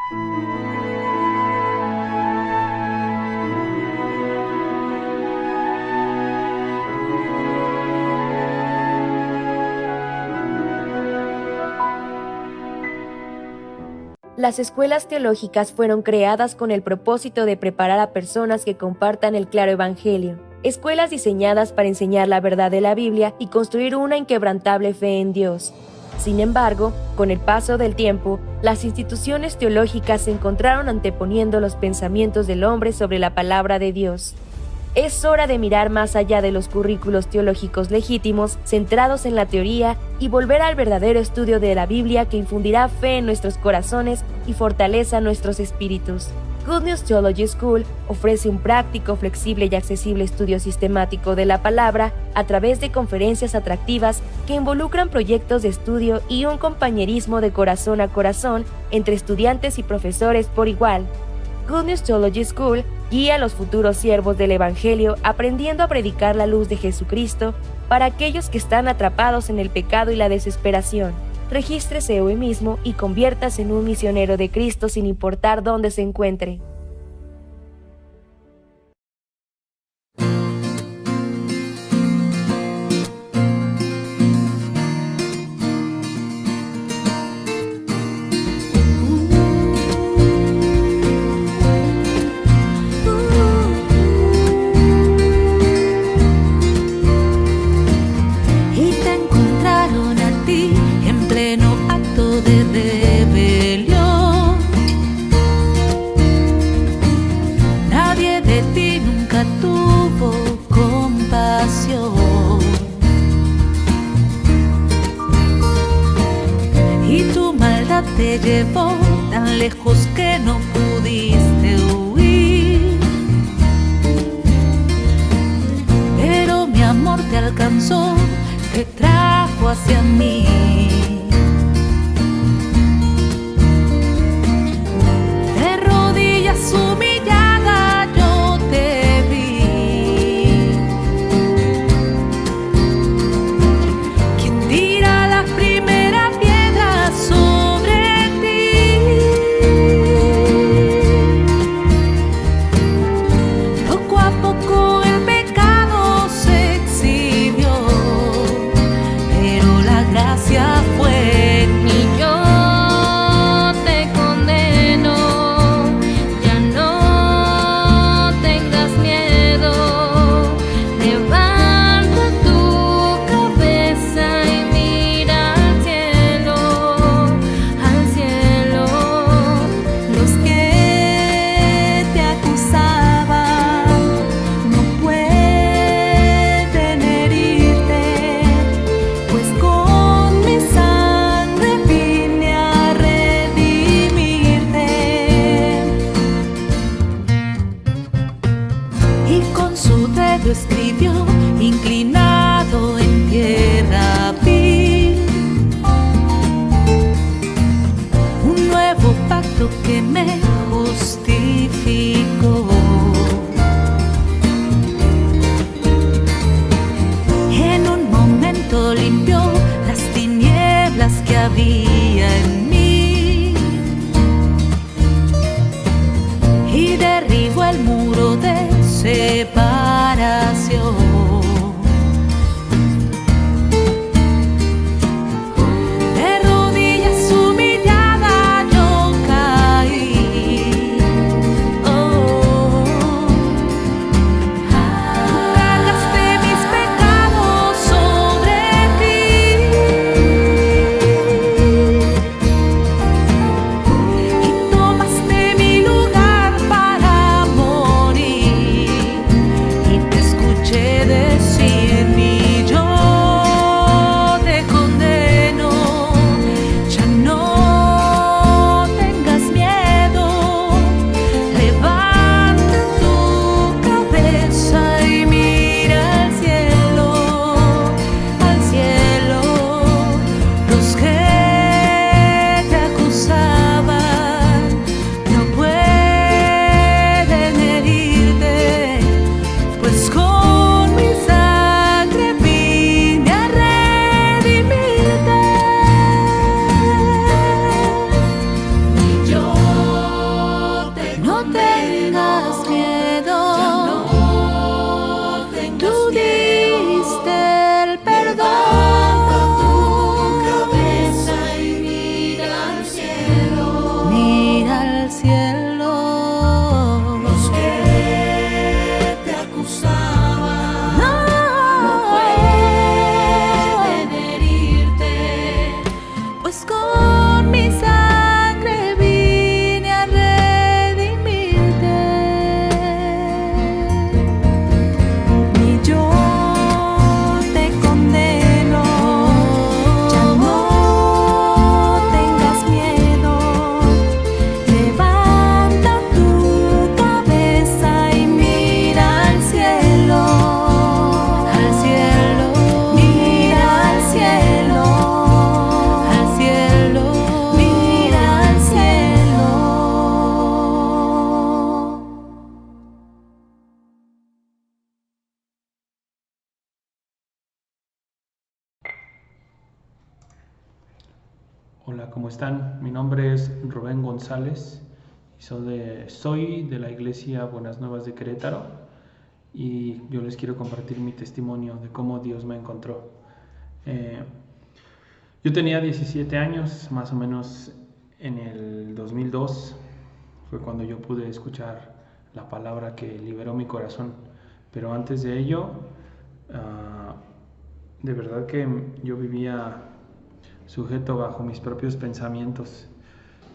Las escuelas teológicas fueron creadas con el propósito de preparar a personas que compartan el claro evangelio. Escuelas diseñadas para enseñar la verdad de la Biblia y construir una inquebrantable fe en Dios. Sin embargo, con el paso del tiempo, las instituciones teológicas se encontraron anteponiendo los pensamientos del hombre sobre la palabra de Dios. Es hora de mirar más allá de los currículos teológicos legítimos, centrados en la teoría, y volver al verdadero estudio de la Biblia que infundirá fe en nuestros corazones y fortaleza nuestros espíritus. Good News Theology School ofrece un práctico, flexible y accesible estudio sistemático de la palabra a través de conferencias atractivas que involucran proyectos de estudio y un compañerismo de corazón a corazón entre estudiantes y profesores por igual. Good News Theology School guía a los futuros siervos del Evangelio aprendiendo a predicar la luz de Jesucristo para aquellos que están atrapados en el pecado y la desesperación. Regístrese hoy mismo y conviértase en un misionero de Cristo sin importar dónde se encuentre. Te llevó tan lejos que no pudiste huir, pero mi amor te alcanzó, te trajo hacia mí. De rodillas humillada yo te vi. ¿Quién tira la primera piedra sobre fue al cielo. Los que te acusaban no pueden herirte, Pues con mi sangre vine a redimirte. Ni yo te condeno, ya no tengas miedo. Levanta tu cabeza y mira al cielo. Al cielo, Mira al cielo. al cielo. Mira al cielo. Hola, ¿cómo están? Mi nombre es Rubén González y soy de la Iglesia Buenas Nuevas de Querétaro y yo les quiero compartir mi testimonio de cómo Dios me encontró. Yo tenía 17 años, más o menos en el 2002, fue cuando yo pude escuchar la palabra que liberó mi corazón, pero antes de ello, de verdad que yo vivía sujeto bajo mis propios pensamientos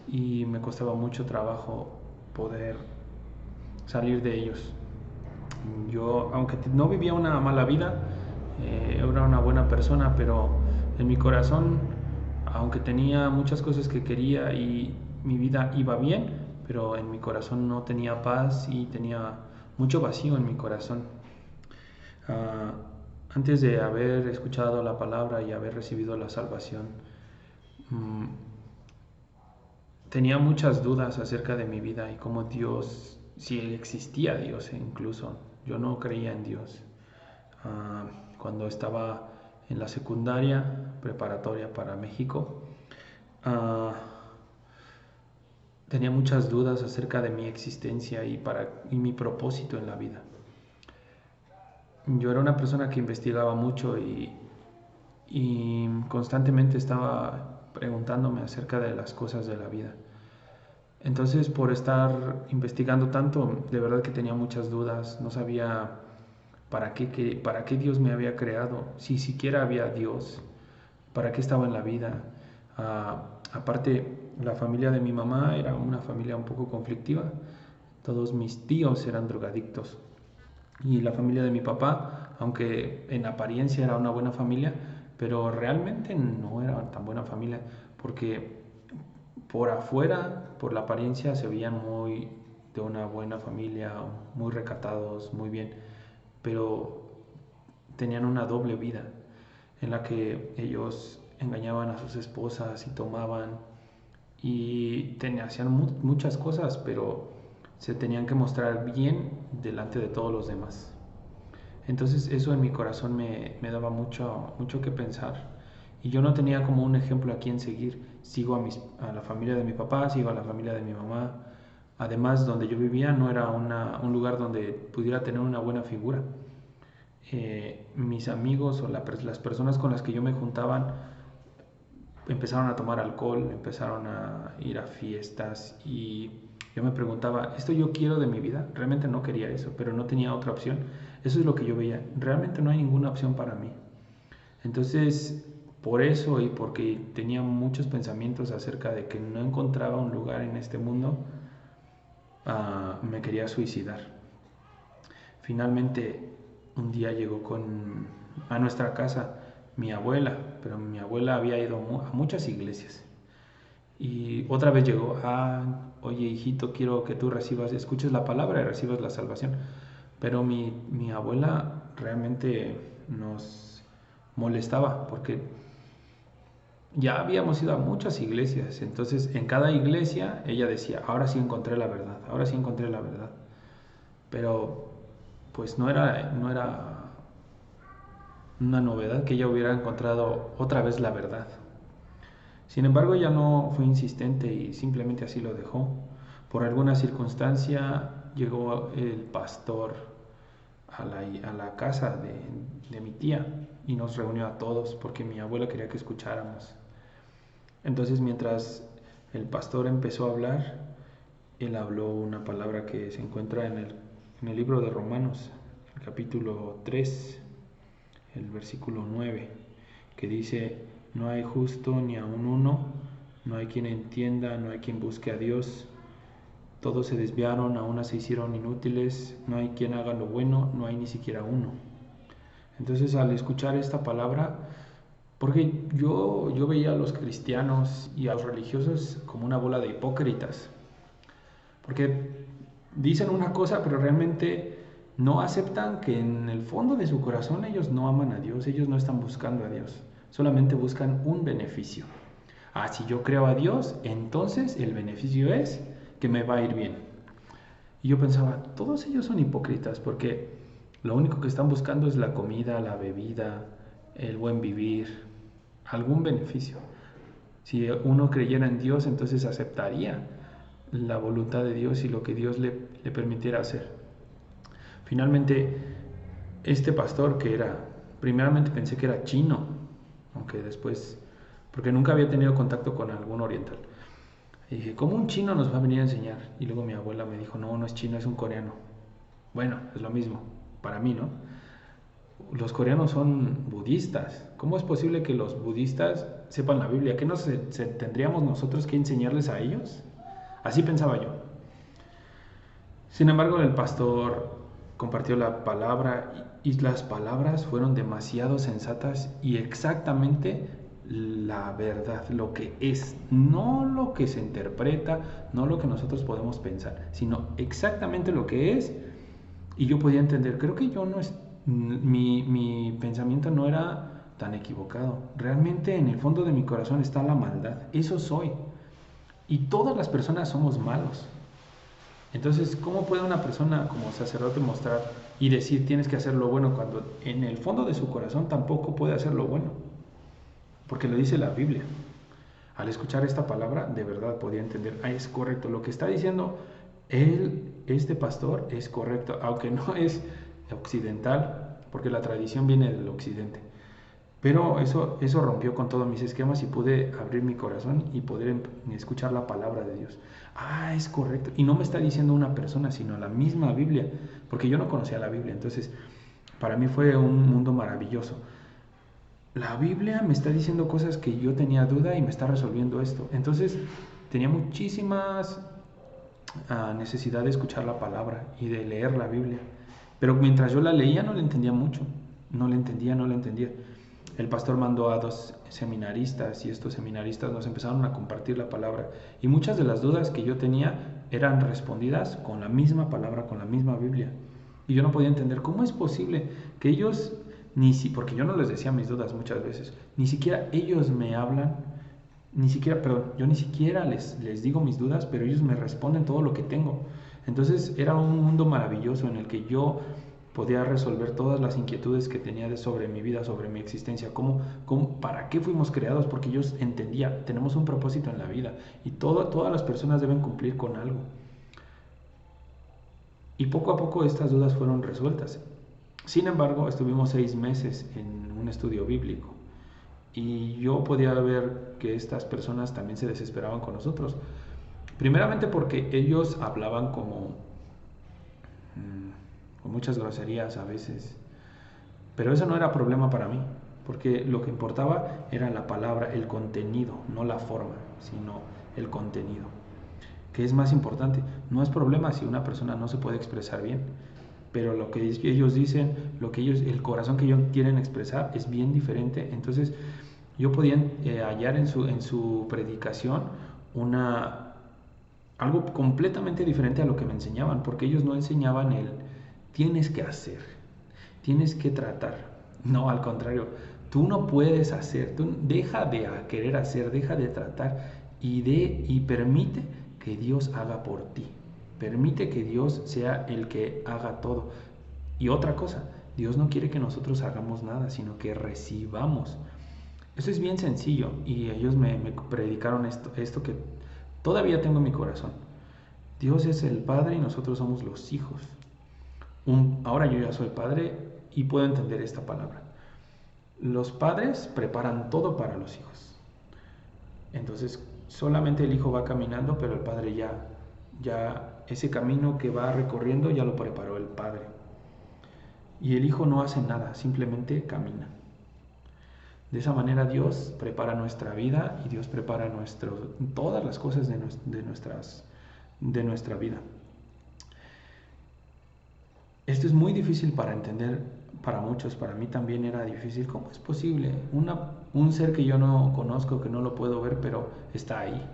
y me costaba mucho trabajo poder salir de ellos. Yo, aunque no vivía una mala vida, era una buena persona, pero en mi corazón, aunque tenía muchas cosas que quería y mi vida iba bien, pero en mi corazón no tenía paz y tenía mucho vacío en mi corazón. Antes de haber escuchado la palabra y haber recibido la salvación, tenía muchas dudas acerca de mi vida y cómo Dios, si existía Dios incluso. Yo no creía en Dios. Cuando estaba en la secundaria preparatoria para México, tenía muchas dudas acerca de mi existencia y mi propósito en la vida. Yo era una persona que investigaba mucho y constantemente estaba preguntándome acerca de las cosas de la vida. Entonces, por estar investigando tanto, de verdad que tenía muchas dudas, no sabía para qué Dios me había creado, si siquiera había Dios, para qué estaba en la vida. Aparte, la familia de mi mamá era una familia un poco conflictiva, todos mis tíos eran drogadictos. Y la familia de mi papá, aunque en apariencia era una buena familia, pero realmente no era tan buena familia, porque por afuera, por la apariencia, se veían muy de una buena familia, muy recatados, muy bien, pero tenían una doble vida en la que ellos engañaban a sus esposas y tomaban y hacían muchas cosas, pero se tenían que mostrar bien delante de todos los demás. Entonces eso en mi corazón me daba mucho que pensar y yo no tenía como un ejemplo a quien seguir. Sigo a la familia de mi papá, sigo a la familia de mi mamá. Además, donde yo vivía no era un lugar donde pudiera tener una buena figura. Mis amigos o las personas con las que yo me juntaban empezaron a tomar alcohol, empezaron a ir a fiestas y yo me preguntaba, ¿esto yo quiero de mi vida? Realmente no quería eso, pero no tenía otra opción. Eso es lo que yo veía. Realmente no hay ninguna opción para mí. Entonces, por eso y porque tenía muchos pensamientos acerca de que no encontraba un lugar en este mundo, me quería suicidar. Finalmente, un día llegó a nuestra casa mi abuela, pero mi abuela había ido a muchas iglesias. Y otra vez llegó, oye hijito, quiero que tú escuches la palabra y recibas la salvación. Pero mi abuela realmente nos molestaba porque ya habíamos ido a muchas iglesias. Entonces en cada iglesia ella decía, ahora sí encontré la verdad, ahora sí encontré la verdad. Pero pues no era una novedad que ella hubiera encontrado otra vez la verdad. Sin embargo, ella no fue insistente y simplemente así lo dejó. Por alguna circunstancia llegó el pastor a la casa de mi tía y nos reunió a todos porque mi abuela quería que escucháramos. Entonces, mientras el pastor empezó a hablar, él habló una palabra que se encuentra en el libro de Romanos, el capítulo 3, el versículo 9, que dice: no hay justo ni aun uno, no hay quien entienda, no hay quien busque a Dios. Todos se desviaron, a una se hicieron inútiles, no hay quien haga lo bueno, no hay ni siquiera uno. Entonces, al escuchar esta palabra, porque yo veía a los cristianos y a los religiosos como una bola de hipócritas, porque dicen una cosa, pero realmente no aceptan que en el fondo de su corazón ellos no aman a Dios, ellos no están buscando a Dios, solamente buscan un beneficio. Si yo creo a Dios, entonces el beneficio es que me va a ir bien. Y yo pensaba, todos ellos son hipócritas, porque lo único que están buscando es la comida, la bebida, el buen vivir, algún beneficio. Si uno creyera en Dios, entonces aceptaría la voluntad de Dios y lo que Dios le permitiera hacer. Finalmente, este pastor primeramente pensé que era chino, aunque después, porque nunca había tenido contacto con algún oriental. Y dije, ¿cómo un chino nos va a venir a enseñar? Y luego mi abuela me dijo, no es chino, es un coreano. Bueno, es lo mismo, para mí, ¿no? Los coreanos son budistas. ¿Cómo es posible que los budistas sepan la Biblia? ¿Qué tendríamos nosotros que enseñarles a ellos? Así pensaba yo. Sin embargo, el pastor compartió la palabra y las palabras fueron demasiado sensatas y exactamente la verdad, lo que es, no lo que se interpreta, no lo que nosotros podemos pensar, sino exactamente lo que es. Y yo podía entender, creo que mi pensamiento no era tan equivocado. Realmente en el fondo de mi corazón está la maldad, eso soy. Y todas las personas somos malos. Entonces, ¿cómo puede una persona como sacerdote mostrar y decir tienes que hacer lo bueno cuando en el fondo de su corazón tampoco puede hacer lo bueno? Porque lo dice la Biblia. Al escuchar esta palabra, de verdad podía entender, es correcto, lo que está diciendo este pastor es correcto, aunque no es occidental, porque la tradición viene del occidente. Pero eso rompió con todos mis esquemas y pude abrir mi corazón y poder escuchar la palabra de Dios. Es correcto. Y no me está diciendo una persona, sino la misma Biblia, porque yo no conocía la Biblia. Entonces, para mí fue un mundo maravilloso. La Biblia me está diciendo cosas que yo tenía duda y me está resolviendo esto. Entonces, tenía muchísimas necesidad de escuchar la palabra y de leer la Biblia. Pero mientras yo la leía no le entendía mucho. No le entendía. El pastor mandó a 2 seminaristas y estos seminaristas nos empezaron a compartir la palabra. Y muchas de las dudas que yo tenía eran respondidas con la misma palabra, con la misma Biblia. Y yo no podía entender cómo es posible que ellos, porque yo no les decía mis dudas muchas veces, ni siquiera ellos me hablan, yo ni siquiera les digo mis dudas, pero ellos me responden todo lo que tengo. Entonces era un mundo maravilloso en el que yo podía resolver todas las inquietudes que tenía sobre mi vida, sobre mi existencia, para qué fuimos creados, porque yo entendía, tenemos un propósito en la vida y todas las personas deben cumplir con algo. Y poco a poco estas dudas fueron resueltas. Sin embargo, estuvimos 6 meses en un estudio bíblico y yo podía ver que estas personas también se desesperaban con nosotros. Primeramente porque ellos hablaban con muchas groserías a veces, pero eso no era problema para mí, porque lo que importaba era la palabra, el contenido, no la forma, sino el contenido, que es más importante. No es problema si una persona no se puede expresar bien, pero lo que ellos dicen, el corazón que ellos quieren expresar es bien diferente. Entonces yo podía hallar en su predicación algo completamente diferente a lo que me enseñaban, porque ellos no enseñaban tienes que hacer, tienes que tratar. No, al contrario, tú no puedes hacer, tú deja de querer hacer, deja de tratar y permite que Dios haga por ti. Permite que Dios sea el que haga todo. Y otra cosa, Dios no quiere que nosotros hagamos nada, sino que recibamos. Eso es bien sencillo y ellos me predicaron esto que todavía tengo en mi corazón. Dios es el Padre y nosotros somos los hijos. Ahora yo ya soy padre y puedo entender esta palabra. Los padres preparan todo para los hijos. Entonces solamente el hijo va caminando, pero el padre ya Ya ese camino que va recorriendo ya lo preparó el Padre. Y el Hijo no hace nada, simplemente camina. De esa manera Dios prepara nuestra vida y Dios prepara todas las cosas de nuestra vida. Esto es muy difícil para entender para muchos, para mí también era difícil. ¿Cómo es posible? Un ser que yo no conozco, que no lo puedo ver, pero está ahí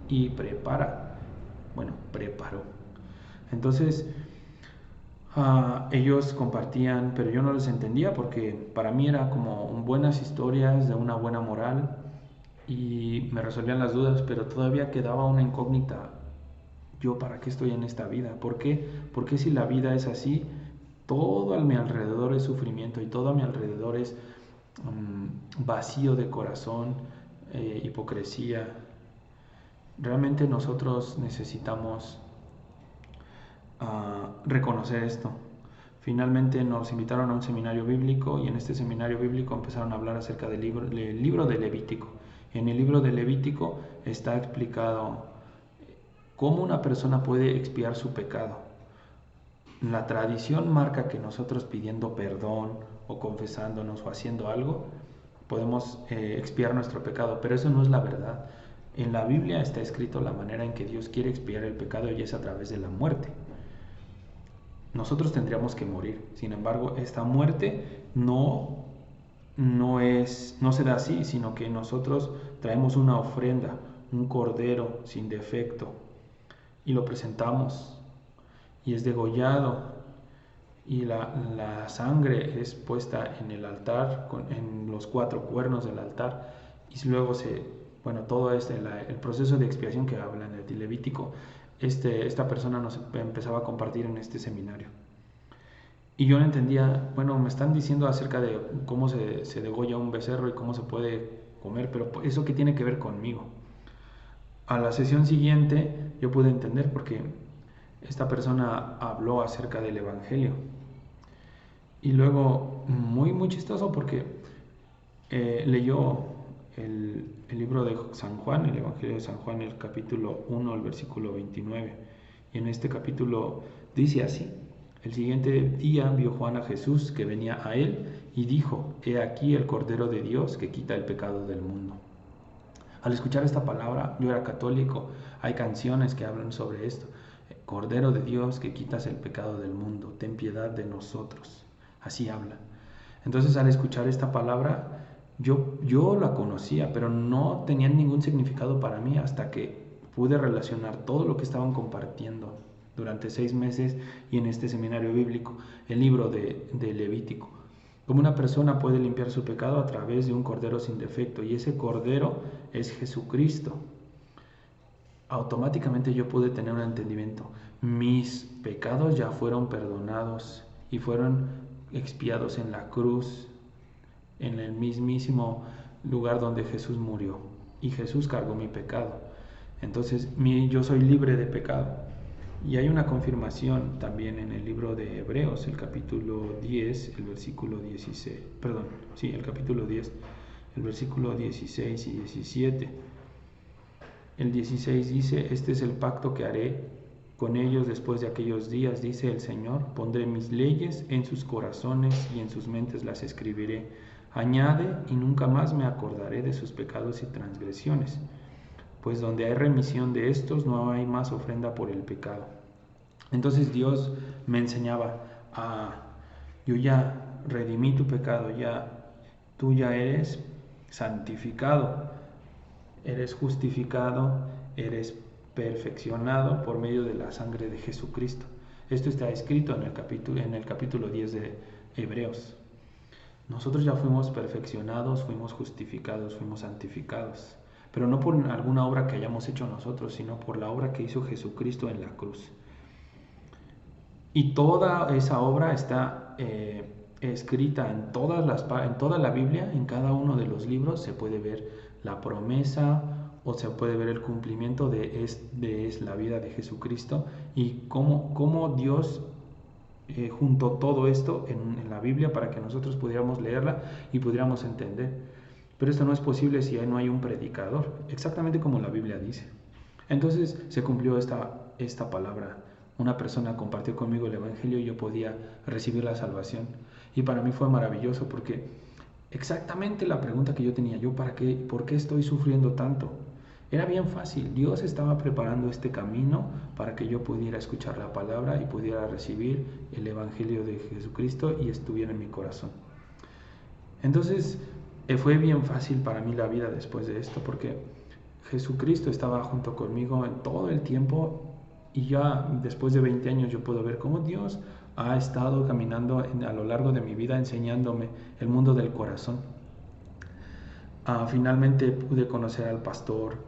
y preparó. Entonces, ellos compartían, pero yo no los entendía porque para mí era como buenas historias de una buena moral y me resolvían las dudas, pero todavía quedaba una incógnita. ¿Yo para qué estoy en esta vida? ¿Por qué? Porque si la vida es así, todo a mi alrededor es sufrimiento y todo a mi alrededor es vacío de corazón, hipocresía. Realmente nosotros necesitamos reconocer esto. Finalmente nos invitaron a un seminario bíblico y en este seminario bíblico empezaron a hablar acerca del libro de Levítico. En el libro de Levítico está explicado cómo una persona puede expiar su pecado. La tradición marca que nosotros pidiendo perdón o confesándonos o haciendo algo podemos expiar nuestro pecado, pero eso no es la verdad. En la Biblia está escrito la manera en que Dios quiere expiar el pecado y es a través de la muerte. Nosotros tendríamos que morir. Sin embargo, esta muerte no se da así, sino que nosotros traemos una ofrenda, un cordero sin defecto, y lo presentamos, y es degollado, y la sangre es puesta en el altar, en los 4 cuernos del altar, y luego todo el proceso de expiación que habla en el Levítico, esta persona nos empezaba a compartir en este seminario. Y yo no entendía, me están diciendo acerca de cómo se degolla un becerro y cómo se puede comer, pero ¿eso qué tiene que ver conmigo? A la sesión siguiente yo pude entender porque esta persona habló acerca del Evangelio. Y luego, muy, muy chistoso porque leyó el libro de San Juan, el Evangelio de San Juan, el capítulo 1, el versículo 29. Y en este capítulo dice así: el siguiente día vio Juan a Jesús que venía a él y dijo: he aquí el Cordero de Dios que quita el pecado del mundo. Al escuchar esta palabra, yo era católico, hay canciones que hablan sobre esto. Cordero de Dios que quitas el pecado del mundo, ten piedad de nosotros. Así habla. Entonces, al escuchar esta palabra, yo la conocía, pero no tenía ningún significado para mí hasta que pude relacionar todo lo que estaban compartiendo durante 6 meses y en este seminario bíblico, el libro de Levítico. Como una persona puede limpiar su pecado a través de un cordero sin defecto, y ese cordero es Jesucristo. Automáticamente yo pude tener un entendimiento. Mis pecados ya fueron perdonados y fueron expiados en la cruz, en el mismísimo lugar donde Jesús murió, y Jesús cargó mi pecado. Entonces yo soy libre de pecado. Y hay una confirmación también en el libro de Hebreos, el capítulo 10, el versículo 16, el capítulo 10, el versículo 16 y 17. El 16 dice: este es el pacto que haré con ellos después de aquellos días, dice el Señor, pondré mis leyes en sus corazones y en sus mentes las escribiré. Añade: y nunca más me acordaré de sus pecados y transgresiones. Pues donde hay remisión de estos, no hay más ofrenda por el pecado. Entonces Dios me enseñaba yo ya redimí tu pecado, tú ya eres santificado, eres justificado, eres perfeccionado por medio de la sangre de Jesucristo. Esto está escrito en el capítulo 10 de Hebreos. Nosotros ya fuimos perfeccionados, fuimos justificados, fuimos santificados. Pero no por alguna obra que hayamos hecho nosotros, sino por la obra que hizo Jesucristo en la cruz. Y toda esa obra está escrita en toda la Biblia, en cada uno de los libros se puede ver la promesa o se puede ver el cumplimiento de la vida de Jesucristo y cómo Dios juntó todo esto en la Biblia para que nosotros pudiéramos leerla y pudiéramos entender. Pero esto no es posible si no hay un predicador, exactamente como la Biblia dice. Entonces se cumplió esta palabra. Una persona compartió conmigo el Evangelio y yo podía recibir la salvación. Y para mí fue maravilloso porque exactamente la pregunta que yo tenía, ¿por qué estoy sufriendo tanto? Era bien fácil. Dios estaba preparando este camino para que yo pudiera escuchar la palabra y pudiera recibir el Evangelio de Jesucristo y estuviera en mi corazón. Entonces fue bien fácil para mí la vida después de esto porque Jesucristo estaba junto conmigo en todo el tiempo y ya después de 20 años yo puedo ver cómo Dios ha estado caminando a lo largo de mi vida enseñándome el mundo del corazón. Finalmente pude conocer al pastor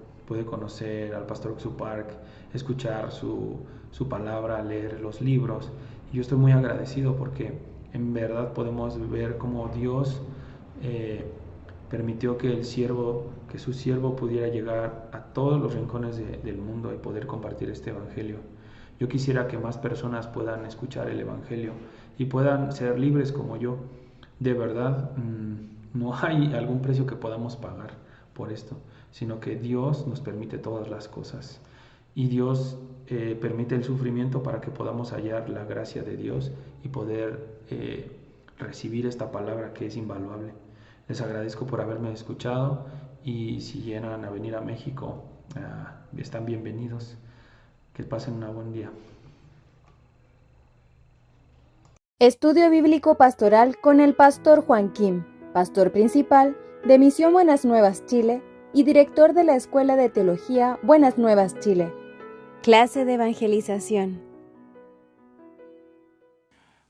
Xupark, escuchar su palabra, leer los libros. Y yo estoy muy agradecido porque en verdad podemos ver cómo Dios permitió que su siervo pudiera llegar a todos los rincones del mundo y poder compartir este evangelio. Yo quisiera que más personas puedan escuchar el evangelio y puedan ser libres como yo. De verdad, no hay algún precio que podamos pagar por esto, sino que Dios nos permite todas las cosas. Y Dios permite el sufrimiento para que podamos hallar la gracia de Dios y poder recibir esta palabra que es invaluable. Les agradezco por haberme escuchado y si llegan a venir a México, están bienvenidos. Que pasen un buen día. Estudio Bíblico Pastoral con el Pastor Juan Kim, pastor principal de Misión Buenas Nuevas Chile y director de la Escuela de Teología Buenas Nuevas Chile. Clase de evangelización.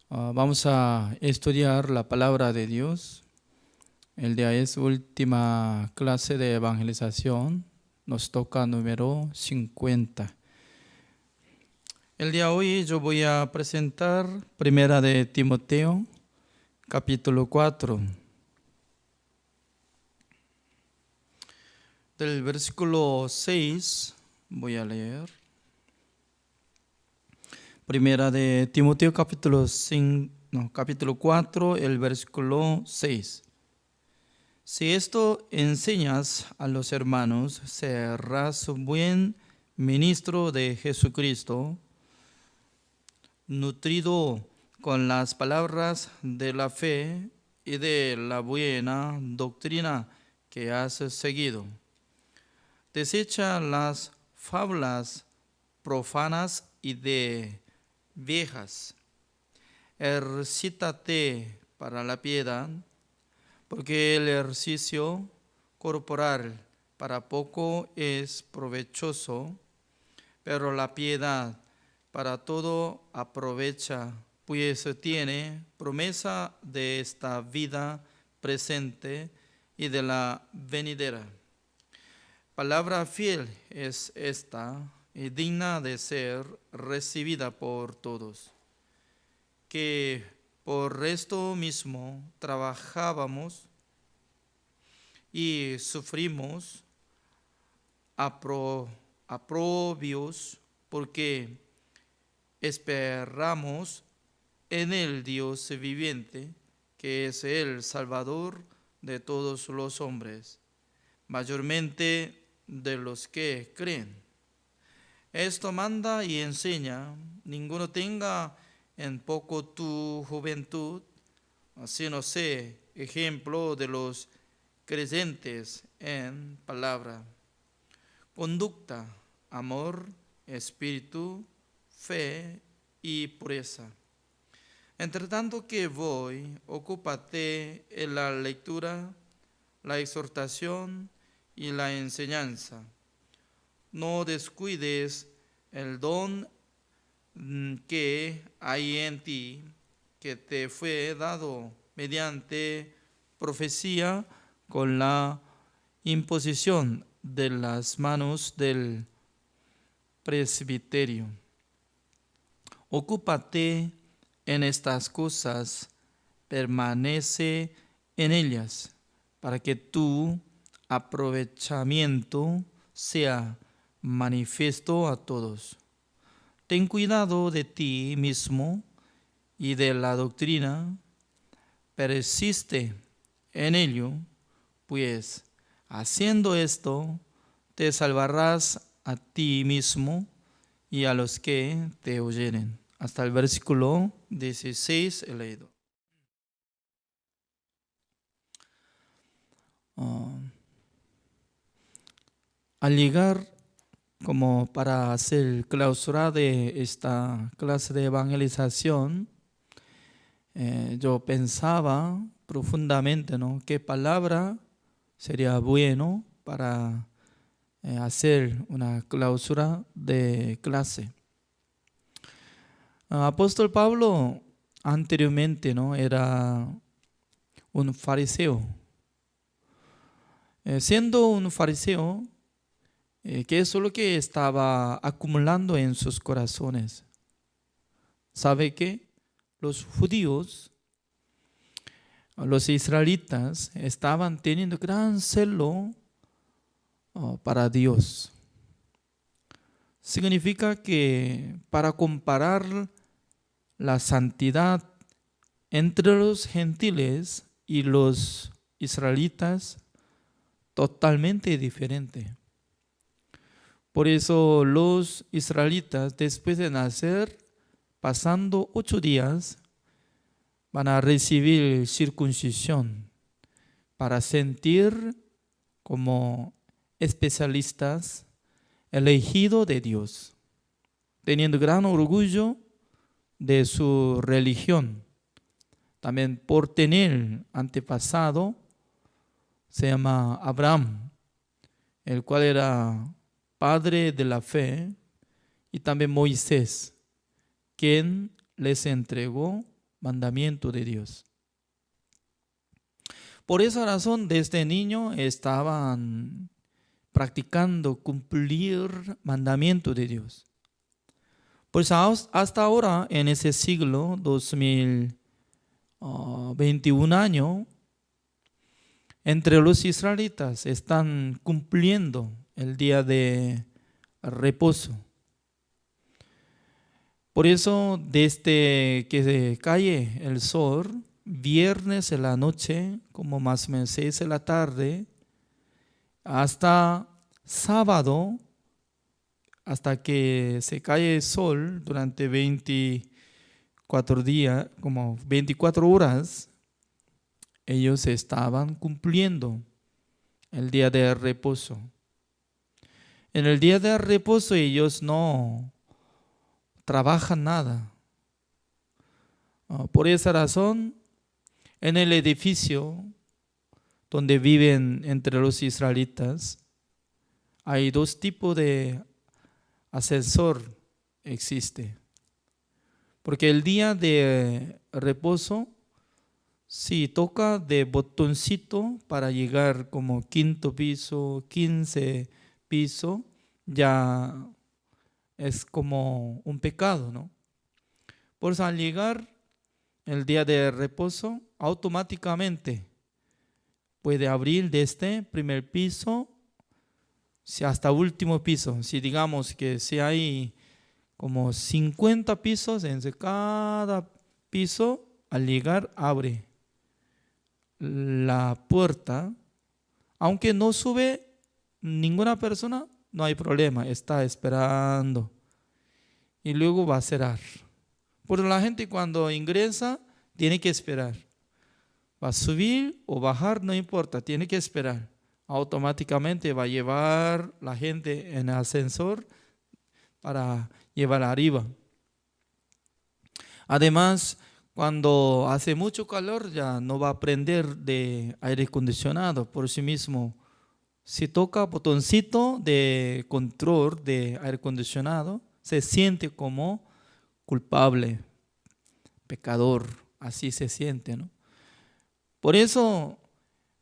Vamos a estudiar la palabra de Dios. El día es última clase de evangelización. Nos toca número 50. El día de hoy yo voy a presentar Primera de Timoteo, capítulo 4. Del versículo 6 voy a leer. Primera de Timoteo, capítulo 4, el versículo 6. Si esto enseñas a los hermanos, serás buen ministro de Jesucristo, nutrido con las palabras de la fe y de la buena doctrina que has seguido. Desecha las fábulas profanas y de viejas. Ejercítate para la piedad, porque el ejercicio corporal para poco es provechoso, pero la piedad para todo aprovecha, pues tiene promesa de esta vida presente y de la venidera. Palabra fiel es esta y digna de ser recibida por todos, que por esto mismo trabajábamos y sufrimos aprobios, porque esperamos en el Dios viviente, que es el Salvador de todos los hombres, mayormente de los que creen. Esto manda y enseña: ninguno tenga en poco tu juventud, sino sé ejemplo de los creyentes en palabra, conducta, amor, espíritu, fe y pureza. Entre tanto que voy, ocúpate en la lectura, la exhortación y la enseñanza. No descuides el don que hay en ti, que te fue dado mediante profecía con la imposición de las manos del presbiterio. Ocúpate en estas cosas, permanece en ellas, para que tu aprovechamiento sea manifiesto a todos. Ten cuidado de ti mismo y de la doctrina, persiste en ello, pues haciendo esto te salvarás a ti mismo y a los que te oyeren. Hasta el versículo 16 he leído. Al llegar como para hacer clausura de esta clase de evangelización, yo pensaba profundamente, ¿no?, qué palabra sería bueno para hacer una clausura de clase. Apóstol Pablo anteriormente, ¿no?, era un fariseo. Siendo un fariseo, ¿qué es lo que estaba acumulando en sus corazones? ¿Sabe qué? Los judíos, los israelitas, estaban teniendo gran celo para Dios. Significa que para comparar la santidad entre los gentiles y los israelitas, totalmente diferente. Por eso los israelitas, después de nacer, pasando 8 días, van a recibir circuncisión para sentir como especialistas elegidos de Dios, teniendo gran orgullo de su religión. También por tener antepasado, se llama Abraham, el cual era padre de la fe, y también Moisés, quien les entregó mandamiento de Dios. Por esa razón, desde niño estaban practicando cumplir mandamiento de Dios. Pues hasta ahora, en ese siglo 2021 años, entre los israelitas están cumpliendo el día de reposo. Por eso, desde que cae el sol, viernes en la noche, como más o menos 6 de la tarde, hasta sábado, hasta que se cae el sol durante 24 días, como 24 horas, ellos estaban cumpliendo el día de reposo. En el día de reposo ellos no trabajan nada. Por esa razón, en el edificio donde viven entre los israelitas, hay 2 tipos de ascensor existe. Porque el día de reposo, si toca de botoncito para llegar como 5º piso, 15 piso, ya es como un pecado, ¿no? Por eso al llegar el día de reposo, automáticamente puede abrir desde primer piso hasta último piso. Si digamos que si hay como 50 pisos, en cada piso al llegar abre la puerta, aunque no sube ninguna persona, no hay problema, está esperando y luego va a cerrar. Por la gente cuando ingresa tiene que esperar, va a subir o bajar, no importa, tiene que esperar. Automáticamente va a llevar la gente en el ascensor para llevar arriba. Además, cuando hace mucho calor ya no va a prender de aire acondicionado por sí mismo. Si toca botoncito de control de aire acondicionado, se siente como culpable, pecador, así se siente, ¿no? Por eso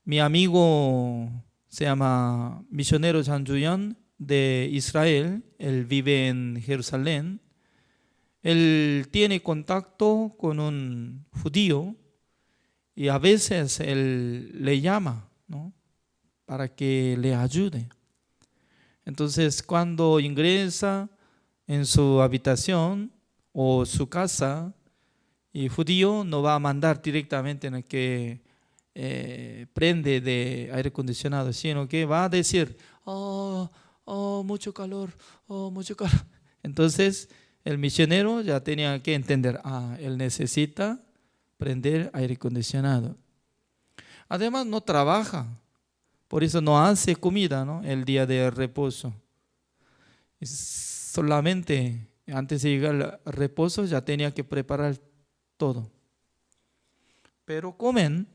mi amigo se llama Misionero Chan Juyon de Israel, él vive en Jerusalén. Él tiene contacto con un judío y a veces él le llama, ¿no?, para que le ayude. Entonces, cuando ingresa en su habitación o su casa, el judío no va a mandar directamente en el que prende de aire acondicionado, sino que va a decir, oh, mucho calor, oh, mucho calor. Entonces el misionero ya tenía que entender, él necesita prender aire acondicionado. Además no trabaja, por eso no hace comida, ¿no? El día de reposo. Solamente antes de llegar al reposo ya tenía que preparar todo. Pero comen.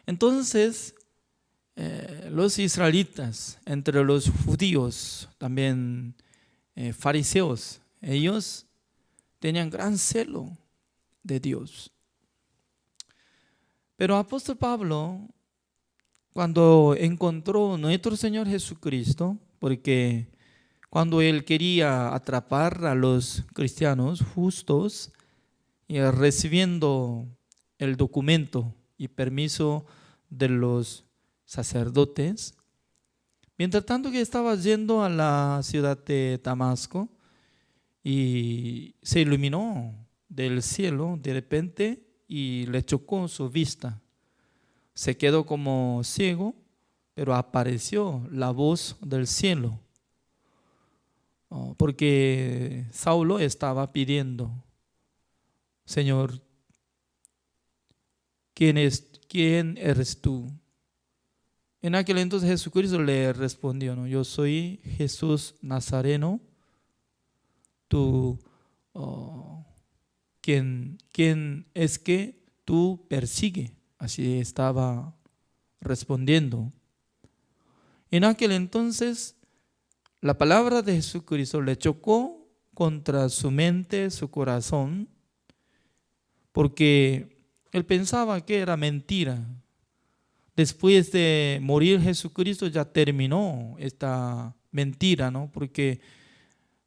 Entonces, los israelitas, entre los judíos, también fariseos, ellos tenían gran celo de Dios. Pero apóstol Pablo, cuando encontró a nuestro Señor Jesucristo, porque cuando él quería atrapar a los cristianos justos, y recibiendo el documento y permiso de los sacerdotes, mientras tanto que estaba yendo a la ciudad de Damasco y se iluminó del cielo de repente y le chocó su vista. Se quedó como ciego, pero apareció la voz del cielo, porque Saulo estaba pidiendo: Señor, ¿quién eres tú? En aquel entonces Jesucristo le respondió, ¿no? Yo soy Jesús Nazareno. Tú, ¿quién es que tú persigues? Así estaba respondiendo. En aquel entonces la palabra de Jesucristo le chocó contra su mente, su corazón, porque él pensaba que era mentira. Después de morir Jesucristo ya terminó esta mentira, ¿no? Porque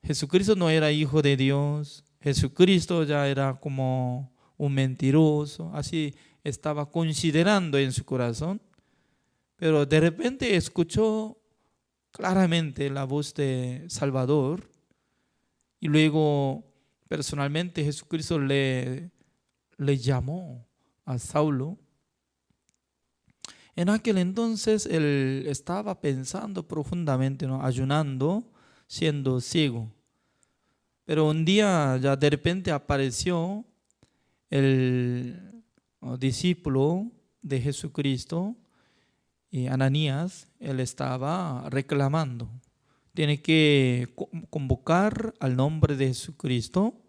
Jesucristo no era hijo de Dios, Jesucristo ya era como un mentiroso, así estaba considerando en su corazón. Pero de repente escuchó claramente la voz de Salvador y luego personalmente Jesucristo le llamó a Saulo. En aquel entonces él estaba pensando profundamente, ¿no? Ayunando, siendo ciego. Pero un día ya de repente apareció el discípulo de Jesucristo, y Ananías. Él estaba reclamando: tiene que convocar al nombre de Jesucristo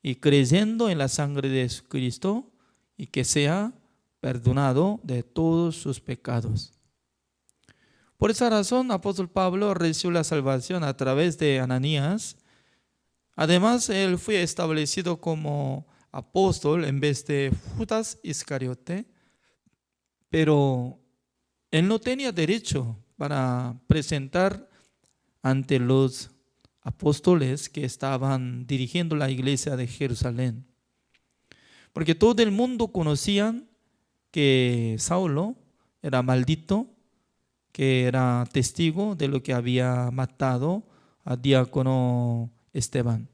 y creyendo en la sangre de Jesucristo y que sea perdonado de todos sus pecados. Por esa razón, apóstol Pablo recibió la salvación a través de Ananías. Además, él fue establecido como apóstol en vez de Judas Iscariote, pero él no tenía derecho para presentar ante los apóstoles que estaban dirigiendo la iglesia de Jerusalén, porque todo el mundo conocía que Saulo era maldito, que era testigo de lo que había matado al diácono Esteban.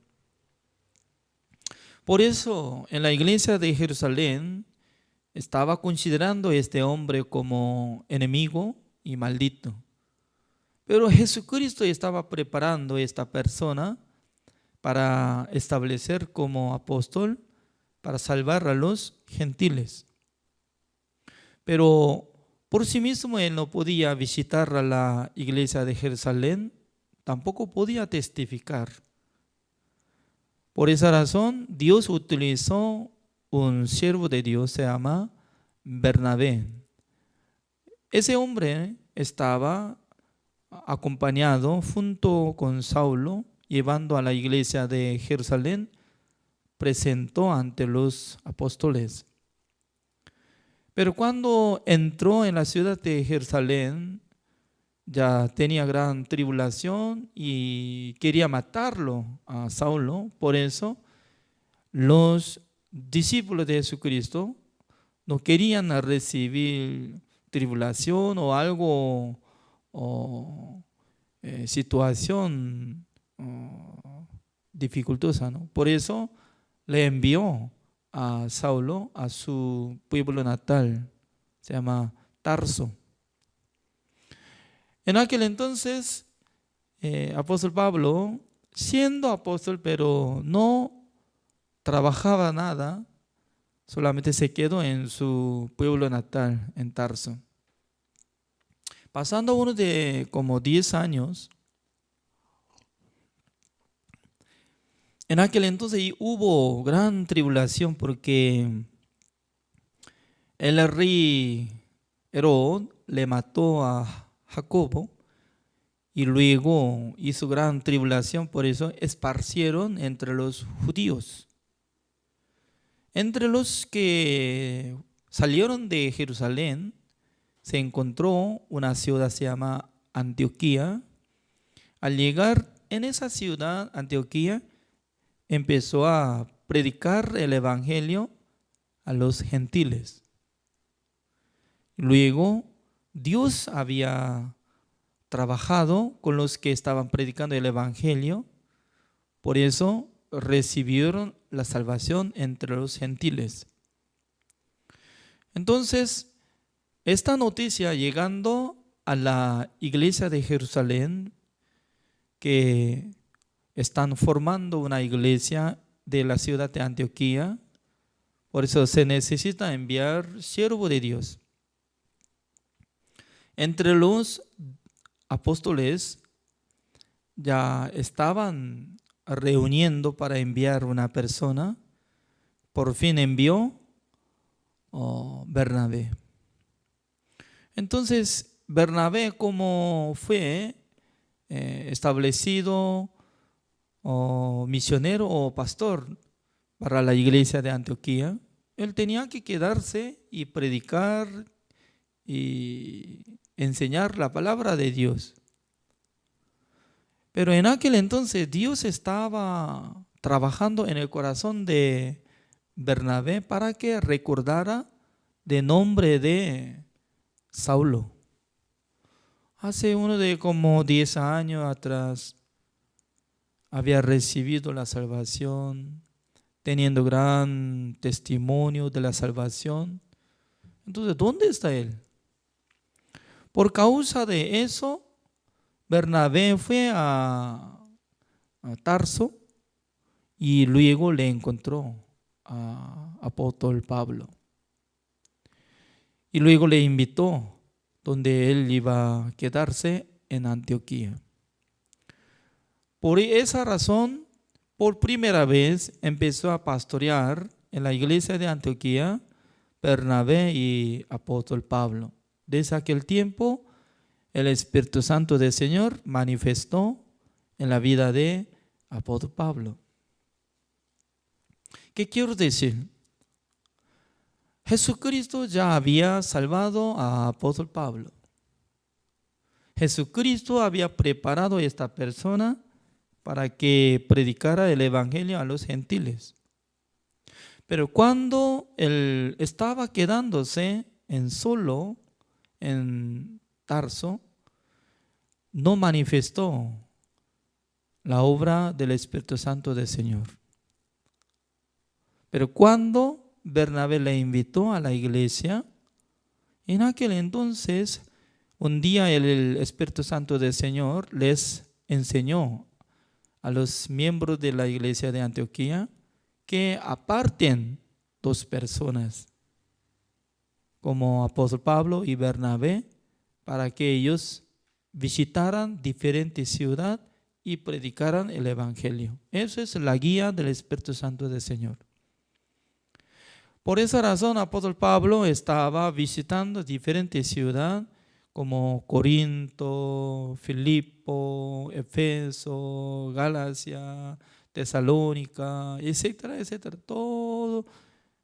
Por eso en la iglesia de Jerusalén estaba considerando a este hombre como enemigo y maldito. Pero Jesucristo estaba preparando a esta persona para establecer como apóstol, para salvar a los gentiles. Pero por sí mismo él no podía visitar a la iglesia de Jerusalén, tampoco podía testificar. Por esa razón, Dios utilizó un siervo de Dios, se llama Bernabé. Ese hombre estaba acompañado junto con Saulo, llevando a la iglesia de Jerusalén, presentó ante los apóstoles. Pero cuando entró en la ciudad de Jerusalén, ya tenía gran tribulación y quería matarlo a Saulo. Por eso los discípulos de Jesucristo no querían recibir tribulación o algo, situación dificultosa, ¿no? Por eso le envió a Saulo a su pueblo natal, se llama Tarso. En aquel entonces, apóstol Pablo, siendo apóstol, pero no trabajaba nada, solamente se quedó en su pueblo natal, en Tarso. Pasando uno de como 10 años, en aquel entonces hubo gran tribulación porque el rey Herod le mató a Jacobo y luego hizo gran tribulación, por eso esparcieron entre los judíos. Entre los que salieron de Jerusalén se encontró una ciudad que se llama Antioquía. Al llegar en esa ciudad, Antioquía, empezó a predicar el evangelio a los gentiles. Luego, Dios había trabajado con los que estaban predicando el evangelio, por eso recibieron la salvación entre los gentiles. Entonces, esta noticia llegando a la iglesia de Jerusalén, que están formando una iglesia de la ciudad de Antioquía, por eso se necesita enviar siervo de Dios. Entre los apóstoles ya estaban reuniendo para enviar una persona. Por fin envió Bernabé. Entonces Bernabé, como fue establecido misionero o pastor para la iglesia de Antioquía, él tenía que quedarse y predicar y enseñar la palabra de Dios. Pero en aquel entonces Dios estaba trabajando en el corazón de Bernabé para que recordara del nombre de Saulo. Hace uno de como 10 años atrás había recibido la salvación, teniendo gran testimonio de la salvación. Entonces, ¿dónde está él? Por causa de eso, Bernabé fue a Tarso y luego le encontró a apóstol Pablo. Y luego le invitó donde él iba a quedarse en Antioquía. Por esa razón, por primera vez empezó a pastorear en la iglesia de Antioquía Bernabé y apóstol Pablo. Desde aquel tiempo, el Espíritu Santo del Señor manifestó en la vida de apóstol Pablo. ¿Qué quiero decir? Jesucristo ya había salvado a apóstol Pablo. Jesucristo había preparado a esta persona para que predicara el evangelio a los gentiles. Pero cuando él estaba quedándose solo en Tarso, no manifestó la obra del Espíritu Santo del Señor. Pero cuando Bernabé le invitó a la iglesia, en aquel entonces, un día el Espíritu Santo del Señor les enseñó a los miembros de la iglesia de Antioquía que aparten 2 personas, como apóstol Pablo y Bernabé, para que ellos visitaran diferentes ciudades y predicaran el evangelio. Esa es la guía del Espíritu Santo del Señor. Por esa razón, apóstol Pablo estaba visitando diferentes ciudades como Corinto, Filipo, Efeso, Galacia, Tesalónica, etcétera, etcétera. Todo,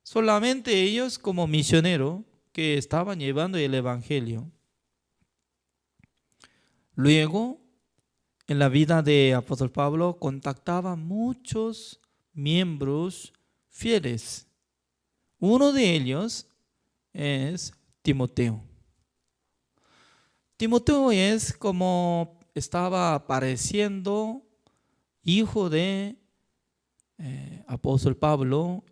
solamente ellos como misioneros que estaban llevando el evangelio. Luego, en la vida de apóstol Pablo, contactaba muchos miembros fieles. Uno de ellos es Timoteo. Timoteo es como estaba apareciendo hijo de apóstol Pablo,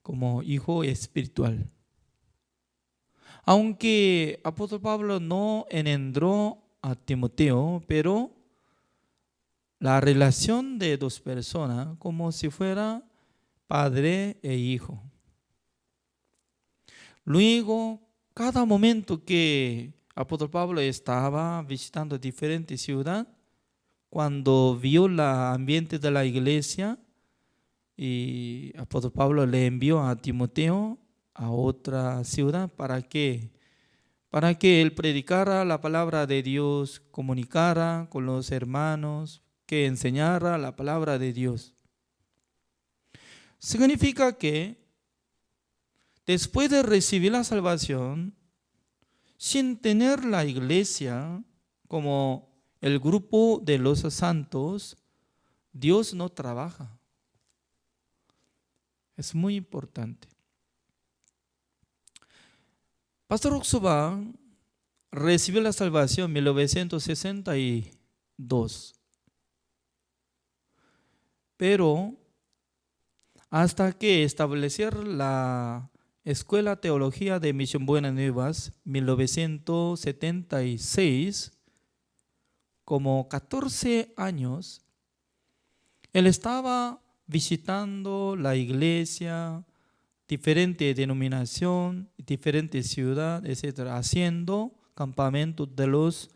como hijo espiritual. Aunque apóstol Pablo no engendró a Timoteo, pero la relación de dos personas como si fuera padre e hijo. Luego, cada momento que apóstol Pablo estaba visitando diferentes ciudades, cuando vio el ambiente de la iglesia, y apóstol Pablo le envió a Timoteo a otra ciudad para que él predicara la palabra de Dios, comunicara con los hermanos, que enseñara la palabra de Dios. Significa que después de recibir la salvación, sin tener la iglesia como el grupo de los santos, Dios no trabaja. Es muy importante. Pastor Oxoba recibió la salvación en 1962. Pero hasta que establecer la Escuela Teología de Misión Buenas Nuevas, 1976, como 14 años, él estaba visitando la iglesia, diferente denominación, diferentes ciudades, etcétera, haciendo campamentos de los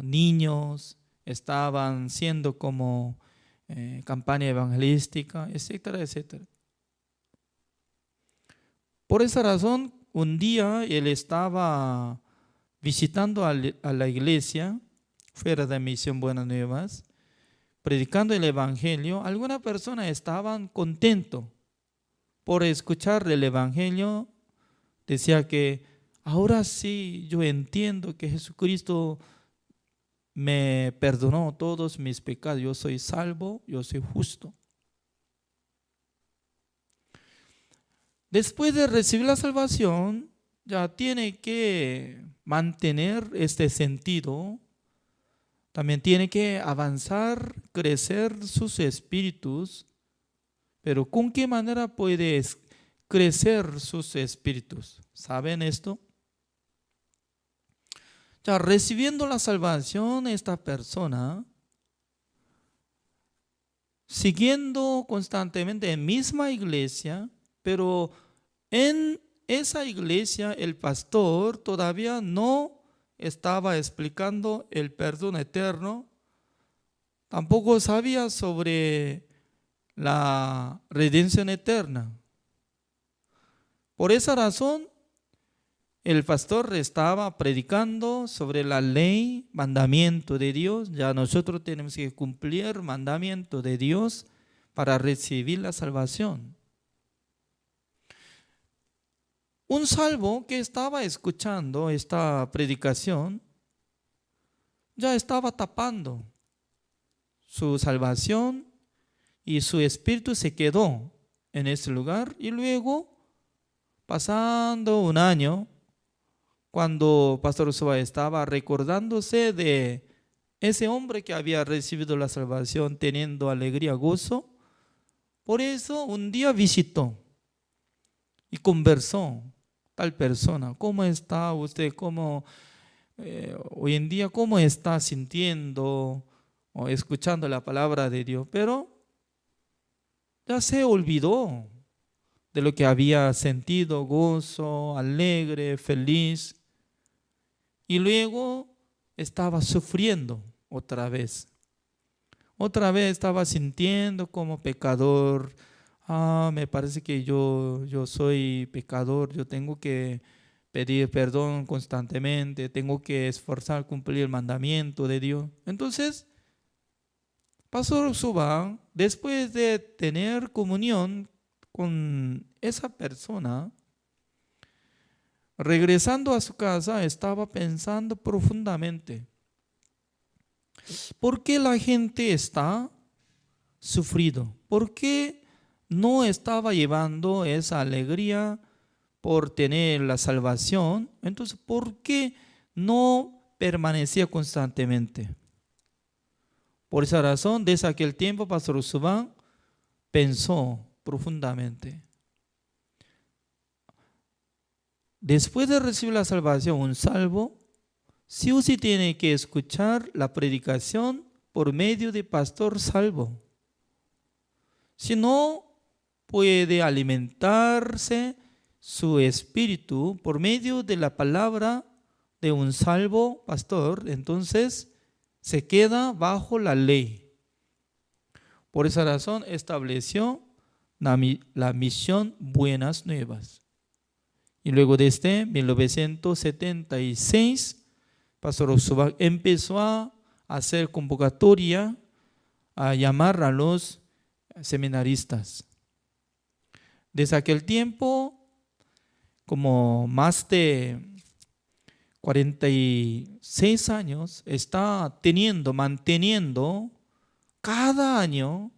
niños, estaban siendo como campaña evangelística, etcétera, etcétera. Por esa razón, un día él estaba visitando a la iglesia, fuera de Misión Buenas Nuevas, predicando el evangelio. Algunas personas estaban contentos por escuchar el evangelio. Decía que ahora sí yo entiendo que Jesucristo me perdonó todos mis pecados, yo soy salvo, yo soy justo. Después de recibir la salvación, ya tiene que mantener este sentido, también tiene que avanzar, crecer sus espíritus. Pero ¿con qué manera puede crecer sus espíritus? ¿Saben esto? Ya recibiendo la salvación, esta persona, siguiendo constantemente en misma iglesia, pero en esa iglesia el pastor todavía no estaba explicando el perdón eterno, tampoco sabía sobre la redención eterna. Por esa razón, el pastor estaba predicando sobre la ley, mandamiento de Dios. Ya nosotros tenemos que cumplir mandamiento de Dios para recibir la salvación. Un salvo que estaba escuchando esta predicación ya estaba tapando su salvación y su espíritu se quedó en ese lugar. Y luego, pasando un año, cuando Pastor Oxoba estaba recordándose de ese hombre que había recibido la salvación, teniendo alegría, gozo, por eso un día visitó y conversó. Tal persona, ¿cómo está usted? Hoy en día, ¿cómo está sintiendo o escuchando la palabra de Dios? Pero ya se olvidó de lo que había sentido, gozo, alegre, feliz. Y luego estaba sufriendo otra vez. Otra vez estaba sintiendo como pecador. Me parece que yo soy pecador, yo tengo que pedir perdón constantemente, tengo que esforzar cumplir el mandamiento de Dios. Entonces, Pastor Oxoba, después de tener comunión con esa persona, regresando a su casa, estaba pensando profundamente: ¿por qué la gente está sufrido? ¿Por qué no estaba llevando esa alegría por tener la salvación? Entonces, ¿por qué no permanecía constantemente? Por esa razón, desde aquel tiempo, Pastor Oxoba pensó profundamente. Después de recibir la salvación, un salvo sí o sí tiene que escuchar la predicación por medio de pastor salvo. Si no puede alimentarse su espíritu por medio de la palabra de un salvo pastor, entonces se queda bajo la ley. Por esa razón estableció la misión Buenas Nuevas. Y luego desde 1976, Pastor Oxovac empezó a hacer convocatoria, a llamar a los seminaristas. Desde aquel tiempo, como más de 46 años, está manteniendo cada año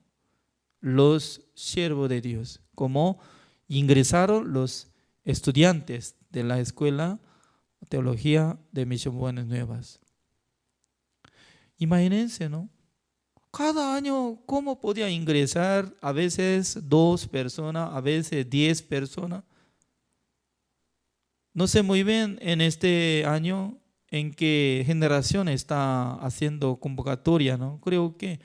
los siervos de Dios, como ingresaron los estudiantes de la Escuela de Teología de Misión Buenas Nuevas. Imagínense, ¿no? Cada año, ¿cómo podía ingresar? A veces 2 personas, a veces 10 personas. No sé muy bien en este año en qué generación está haciendo convocatoria, ¿no? Creo que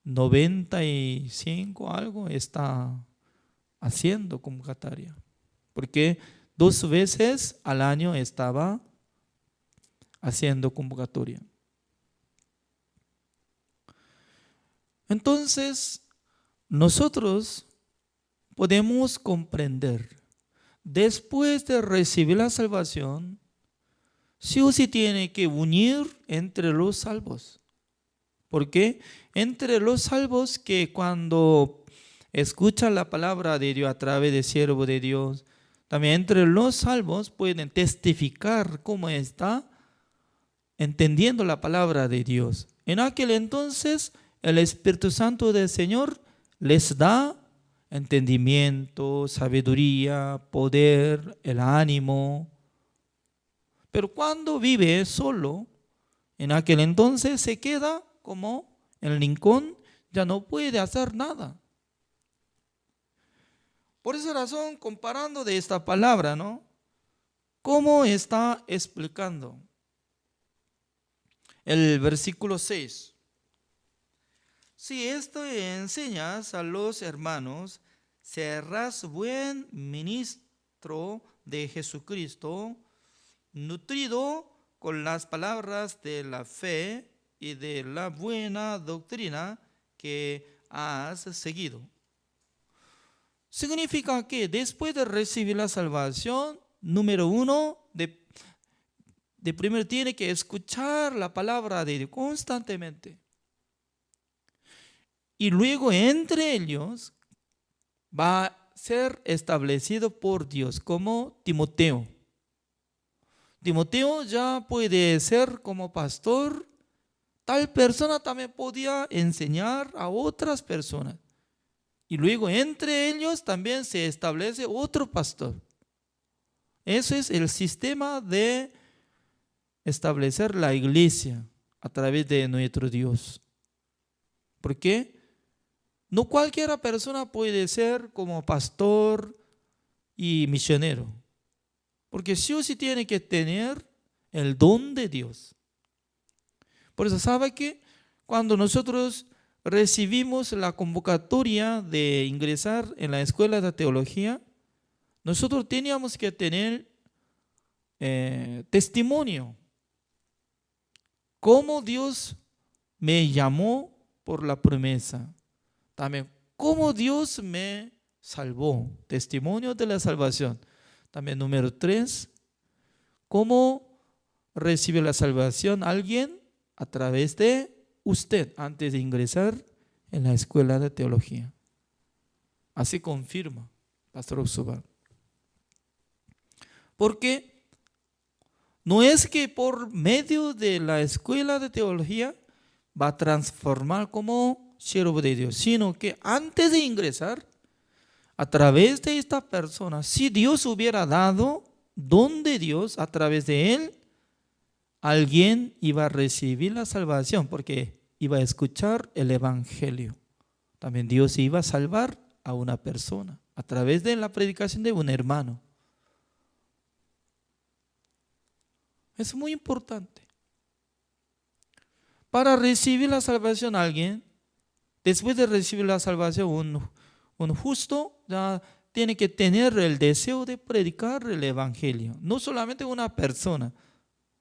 95 algo está haciendo convocatoria. Porque 2 veces al año estaba haciendo convocatoria. Entonces, nosotros podemos comprender, después de recibir la salvación, sí o sí tiene que unir entre los salvos. ¿Por qué? Entre los salvos que cuando escuchan la palabra de Dios a través de siervo de Dios, también entre los salvos pueden testificar cómo está entendiendo la palabra de Dios. En aquel entonces, el Espíritu Santo del Señor les da entendimiento, sabiduría, poder, el ánimo. Pero cuando vive solo, en aquel entonces se queda como en el rincón, ya no puede hacer nada. Por esa razón, comparando de esta palabra, ¿no? ¿Cómo está explicando? El versículo 6. Si esto enseñas a los hermanos, serás buen ministro de Jesucristo, nutrido con las palabras de la fe y de la buena doctrina que has seguido. Significa que después de recibir la salvación, número 1, de primero tiene que escuchar la palabra de Dios constantemente. Y luego entre ellos va a ser establecido por Dios como Timoteo. Timoteo ya puede ser como pastor. Tal persona también podía enseñar a otras personas. Y luego entre ellos también se establece otro pastor. Ese es el sistema de establecer la iglesia a través de nuestro Dios. ¿Por qué? No cualquiera persona puede ser como pastor y misionero. Porque sí o sí tiene que tener el don de Dios. Por eso, ¿sabe qué? Cuando nosotros recibimos la convocatoria de ingresar en la escuela de teología, nosotros teníamos que tener testimonio. Cómo Dios me llamó por la promesa. También cómo Dios me salvó. Testimonio de la salvación. También número 3, cómo recibe la salvación alguien a través de usted antes de ingresar en la escuela de teología. Así confirma Pastor Oxovac. Porque no es que por medio de la escuela de teología va a transformar como siervo de Dios, sino que antes de ingresar, a través de esta persona, si Dios hubiera dado don de Dios a través de él, alguien iba a recibir la salvación porque iba a escuchar el evangelio. También Dios iba a salvar a una persona a través de la predicación de un hermano. Es muy importante. Para recibir la salvación alguien, después de recibir la salvación, un justo ya tiene que tener el deseo de predicar el evangelio. No solamente una persona,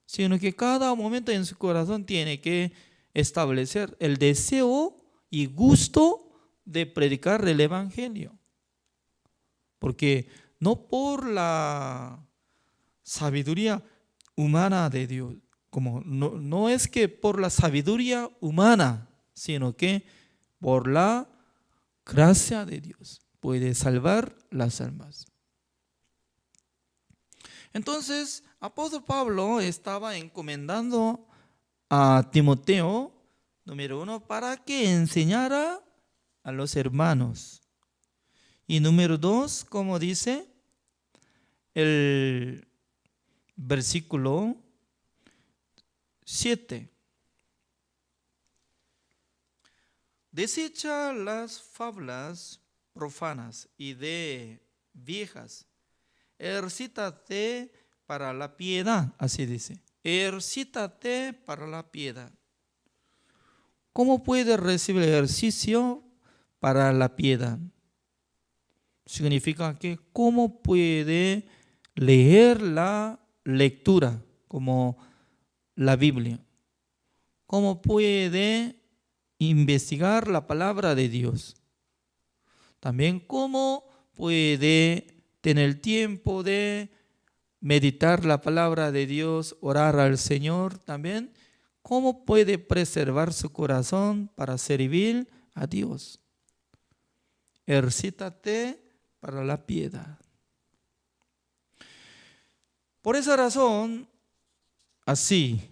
sino que cada momento en su corazón tiene que establecer el deseo y gusto de predicar el evangelio. Porque no por la sabiduría humana de Dios, como no es que por la sabiduría humana, sino que por la gracia de Dios puede salvar las almas. Entonces, apóstol Pablo estaba encomendando a Timoteo, número 1, para que enseñara a los hermanos. Y número 2, como dice el versículo 7. Desecha las fábulas profanas y de viejas. Ejercítate para la piedad, así dice. Ejercítate para la piedad. ¿Cómo puede recibir ejercicio para la piedad? Significa que cómo puede leer la lectura, como la Biblia. Cómo puede investigar la palabra de Dios. También cómo puede tener tiempo de meditar la palabra de Dios, orar al Señor. También cómo puede preservar su corazón para servir a Dios. Ejercítate para la piedad. Por esa razón, así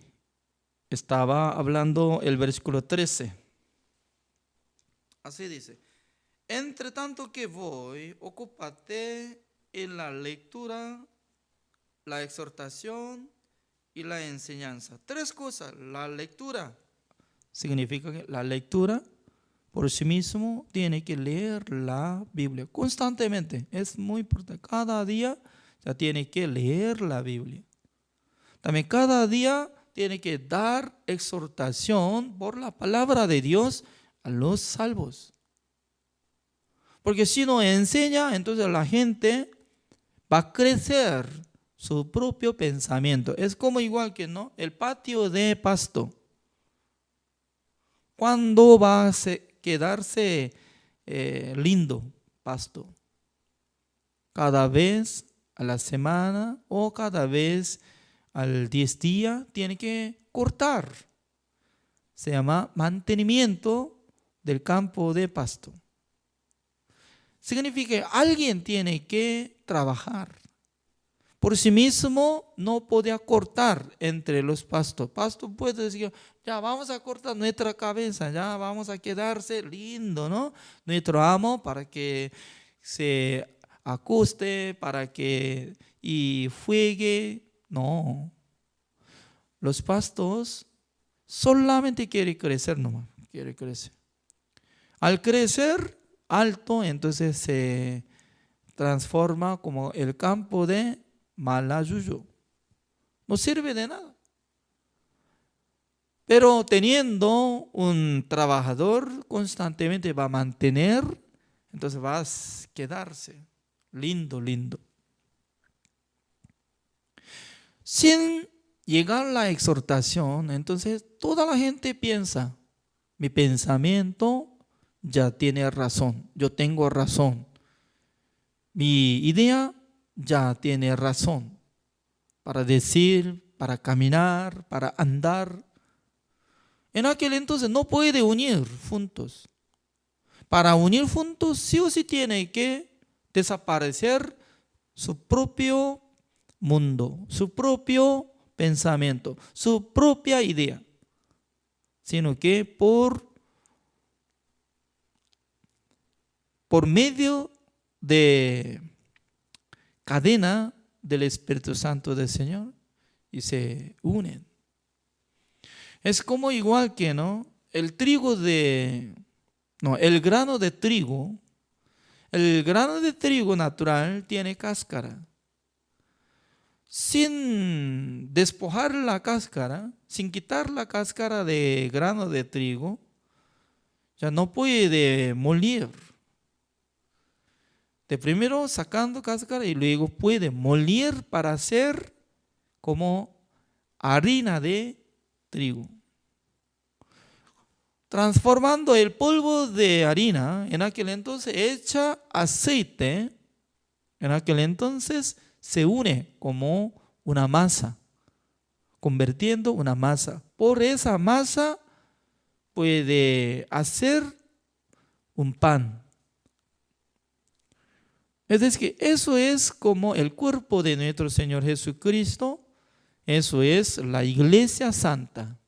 estaba hablando el versículo 13. Así dice: entre tanto que voy, ocúpate en la lectura, la exhortación y la enseñanza. 3 cosas. La lectura significa que la lectura por sí mismo tiene que leer la Biblia constantemente. Es muy importante. Cada día ya tiene que leer la Biblia. También cada día tiene que dar exhortación por la palabra de Dios a los salvos. Porque si no enseña, entonces la gente va a crecer su propio pensamiento. Es como igual que ¿no? El patio de pasto. ¿Cuándo va a quedarse lindo pasto? Cada vez a la semana o cada vez al 10 días tiene que cortar. Se llama mantenimiento del campo de pasto. Significa que alguien tiene que trabajar. Por sí mismo no podía cortar entre los pastos. Pasto puede decir, ya vamos a cortar nuestra cabeza, ya vamos a quedarse lindo, ¿no? Nuestro amo para que se acueste, para que y fuegue. No. Los pastos solamente quieren crecer nomás, quiere crecer. Al crecer alto, entonces se transforma como el campo de Malayuyo. No sirve de nada. Pero teniendo un trabajador constantemente va a mantener, entonces va a quedarse lindo, lindo. Sin llegar a la exhortación, entonces toda la gente piensa, mi pensamiento ya tiene razón, yo tengo razón. Mi idea ya tiene razón para decir, para caminar, para andar. En aquel entonces no puede unir juntos. Para unir juntos sí o sí tiene que desaparecer su propio mundo, su propio pensamiento, su propia idea, sino que por medio de cadena del Espíritu Santo del Señor y se unen. Es como igual que el grano de trigo. El grano de trigo natural tiene cáscara. sin despojar la cáscara, sin quitar la cáscara de grano de trigo, ya no puede moler. De primero sacando cáscara y luego puede moler para hacer como harina de trigo. Transformando el polvo de harina, en aquel entonces echa aceite, en aquel entonces se une como una masa, convirtiendo una masa. Por esa masa puede hacer un pan. Es decir, que eso es como el cuerpo de nuestro Señor Jesucristo, eso es la iglesia santa.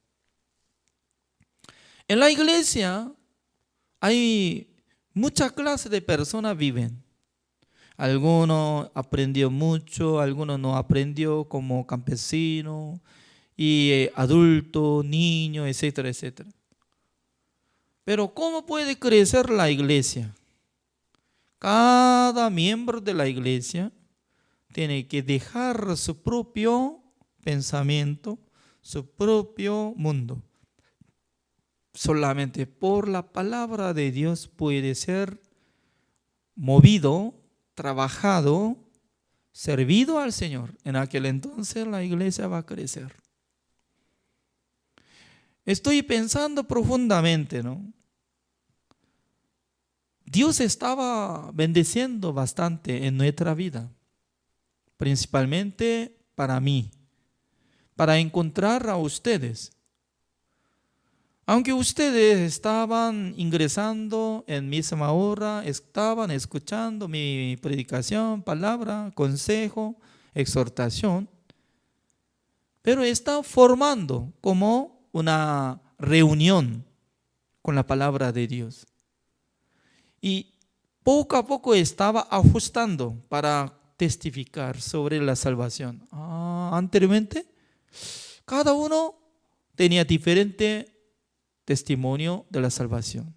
En la iglesia hay muchas clases de personas viven. Algunos aprendió mucho, algunos no aprendió como campesino, y adulto, niño, etcétera, etcétera. Pero ¿cómo puede crecer la iglesia? Cada miembro de la iglesia tiene que dejar su propio pensamiento, su propio mundo. Solamente por la palabra de Dios puede ser movido, trabajado, servido al Señor. En aquel entonces la iglesia va a crecer. Estoy pensando profundamente, ¿no? Dios estaba bendiciendo bastante en nuestra vida, principalmente para mí, para encontrar a ustedes. Aunque ustedes estaban ingresando en misma hora, estaban escuchando mi predicación, palabra, consejo, exhortación, pero están formando como una reunión con la palabra de Dios. Y poco a poco estaba ajustando para testificar sobre la salvación. Anteriormente, cada uno tenía diferente testimonio de la salvación.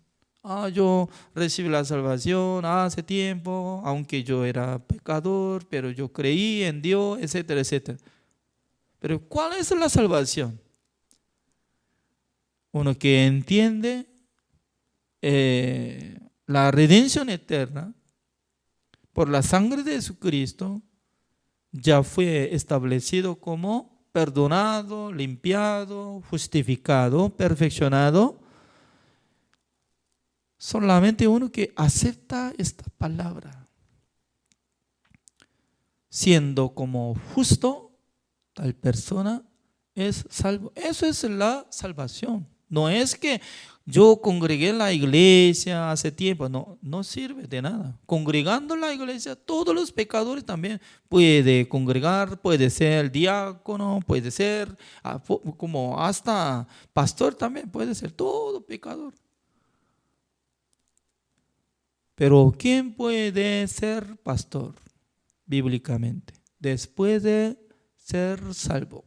Yo recibí la salvación hace tiempo, aunque yo era pecador, pero yo creí en Dios, etcétera, etcétera. Pero ¿cuál es la salvación? Uno que entiende la redención eterna por la sangre de Jesucristo, ya fue establecido como perdonado, limpiado, justificado, perfeccionado. Solamente uno que acepta esta palabra, siendo como justo, tal persona es salvo. Eso es la salvación. No es que yo congregué en la iglesia hace tiempo, no sirve de nada. Congregando en la iglesia, todos los pecadores también puede congregar, puede ser diácono, puede ser como hasta pastor también, puede ser todo pecador. Pero ¿quién puede ser pastor bíblicamente después de ser salvo?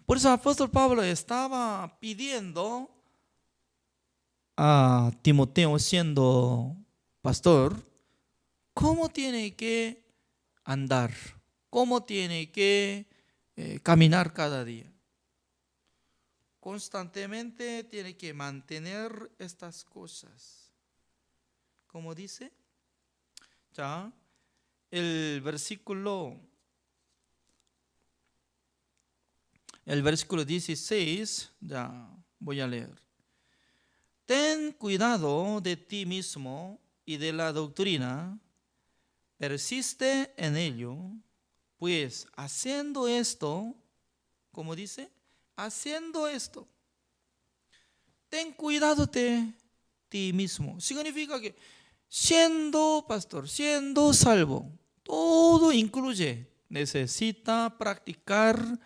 Por eso el apóstol Pablo estaba pidiendo a Timoteo, siendo pastor, cómo tiene que andar, cómo tiene que caminar cada día. Constantemente tiene que mantener estas cosas. ¿Cómo dice? Ya, el versículo 16, ya voy a leer. Ten cuidado de ti mismo y de la doctrina, persiste en ello, pues haciendo esto, ¿cómo dice? Haciendo esto, ten cuidado de ti mismo. Significa que siendo pastor, siendo salvo, todo incluye, necesita practicar,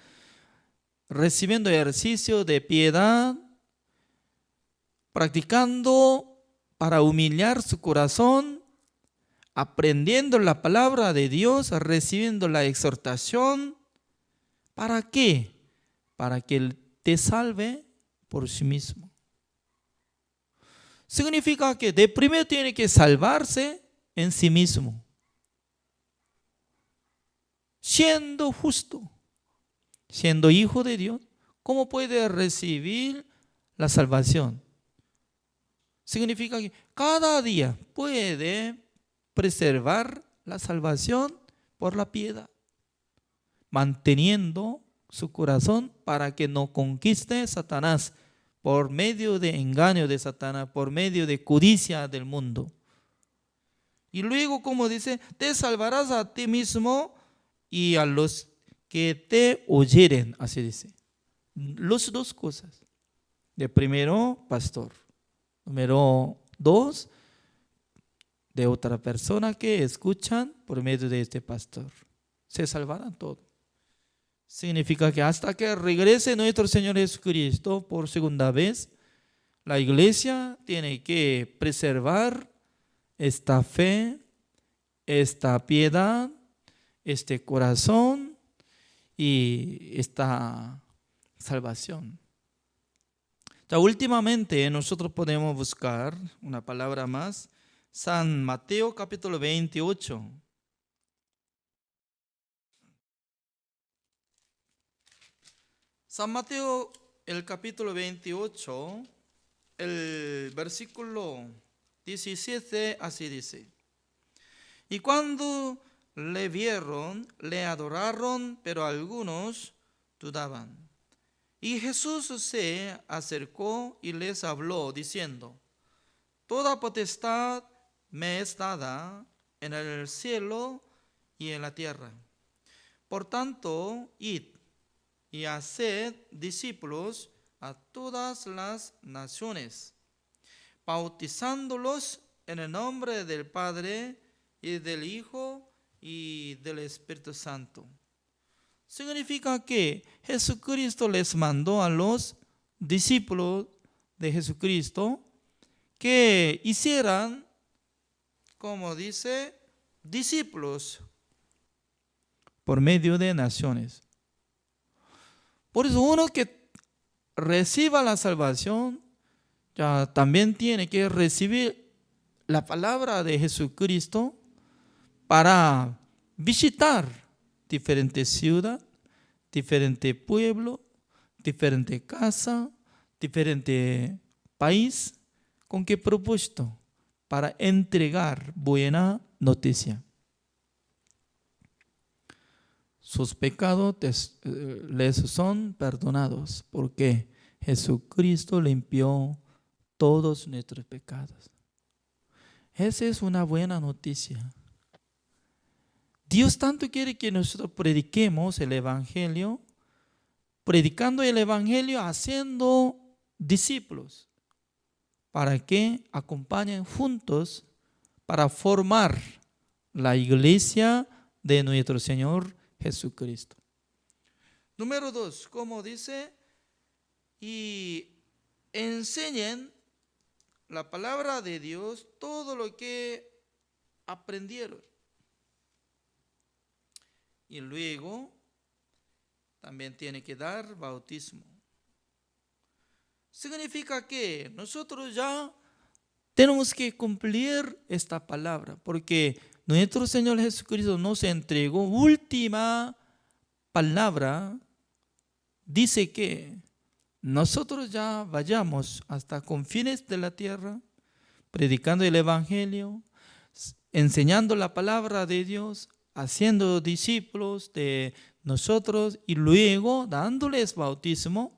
recibiendo ejercicio de piedad, practicando para humillar su corazón, aprendiendo la palabra de Dios, recibiendo la exhortación. ¿Para qué? Para que Él te salve por sí mismo. Significa que de primero tiene que salvarse en sí mismo. siendo justo, siendo hijo de Dios, ¿cómo puede recibir la salvación? Significa que cada día puede preservar la salvación por la piedad, manteniendo su corazón para que no conquiste Satanás por medio de engaño de Satanás, por medio de codicia del mundo. Y luego, como dice, te salvarás a ti mismo y a los que te oyeren, así dice. Las dos cosas. De primero, pastor. Número 2, de otra persona que escuchan por medio de este pastor. Se salvarán todos. Significa que hasta que regrese nuestro Señor Jesucristo por segunda vez, la iglesia tiene que preservar esta fe, esta piedad, este corazón y esta salvación. Ya últimamente nosotros podemos buscar una palabra más, San Mateo capítulo 28. San Mateo, el capítulo 28, el versículo 17, así dice. Y cuando le vieron, le adoraron, pero algunos dudaban. Y Jesús se acercó y les habló, diciendo, toda potestad me es dada en el cielo y en la tierra. Por tanto, id y haced discípulos a todas las naciones, bautizándolos en el nombre del Padre y del Hijo y del Espíritu Santo. Significa que Jesucristo les mandó a los discípulos de Jesucristo que hicieran, como dice, discípulos por medio de naciones. Por eso uno que reciba la salvación ya también tiene que recibir la palabra de Jesucristo para visitar diferentes ciudades, diferentes pueblos, diferentes casas, diferentes países. ¿Con qué propósito? Para entregar buena noticia. Sus pecados les son perdonados porque Jesucristo limpió todos nuestros pecados. Esa es una buena noticia. Dios tanto quiere que nosotros prediquemos el Evangelio, predicando el Evangelio, haciendo discípulos, para que acompañen juntos para formar la iglesia de nuestro Señor Jesucristo. Número 2, como dice, y enseñen la palabra de Dios, todo lo que aprendieron. Y luego también tiene que dar bautismo. Significa que nosotros ya tenemos que cumplir esta palabra, porque nuestro Señor Jesucristo nos entregó última palabra. Dice que nosotros ya vayamos hasta confines de la tierra, predicando el Evangelio, enseñando la palabra de Dios, haciendo discípulos de nosotros y luego dándoles bautismo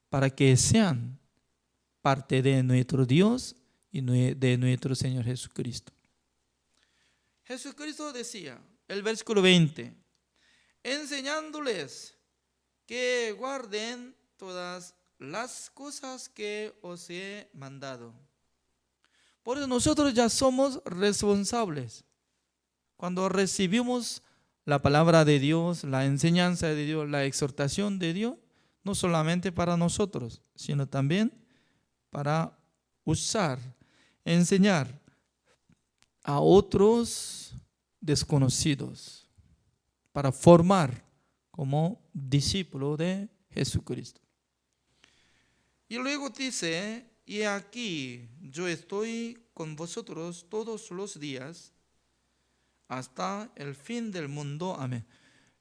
para que sean parte de nuestro Dios y de nuestro Señor Jesucristo. Jesucristo decía, el versículo 20, enseñándoles que guarden todas las cosas que os he mandado. Por eso nosotros ya somos responsables. Cuando recibimos la palabra de Dios, la enseñanza de Dios, la exhortación de Dios, no solamente para nosotros, sino también para usar, enseñar a otros desconocidos, para formar como discípulo de Jesucristo. Y luego dice, y aquí yo estoy con vosotros todos los días hasta el fin del mundo. Amén.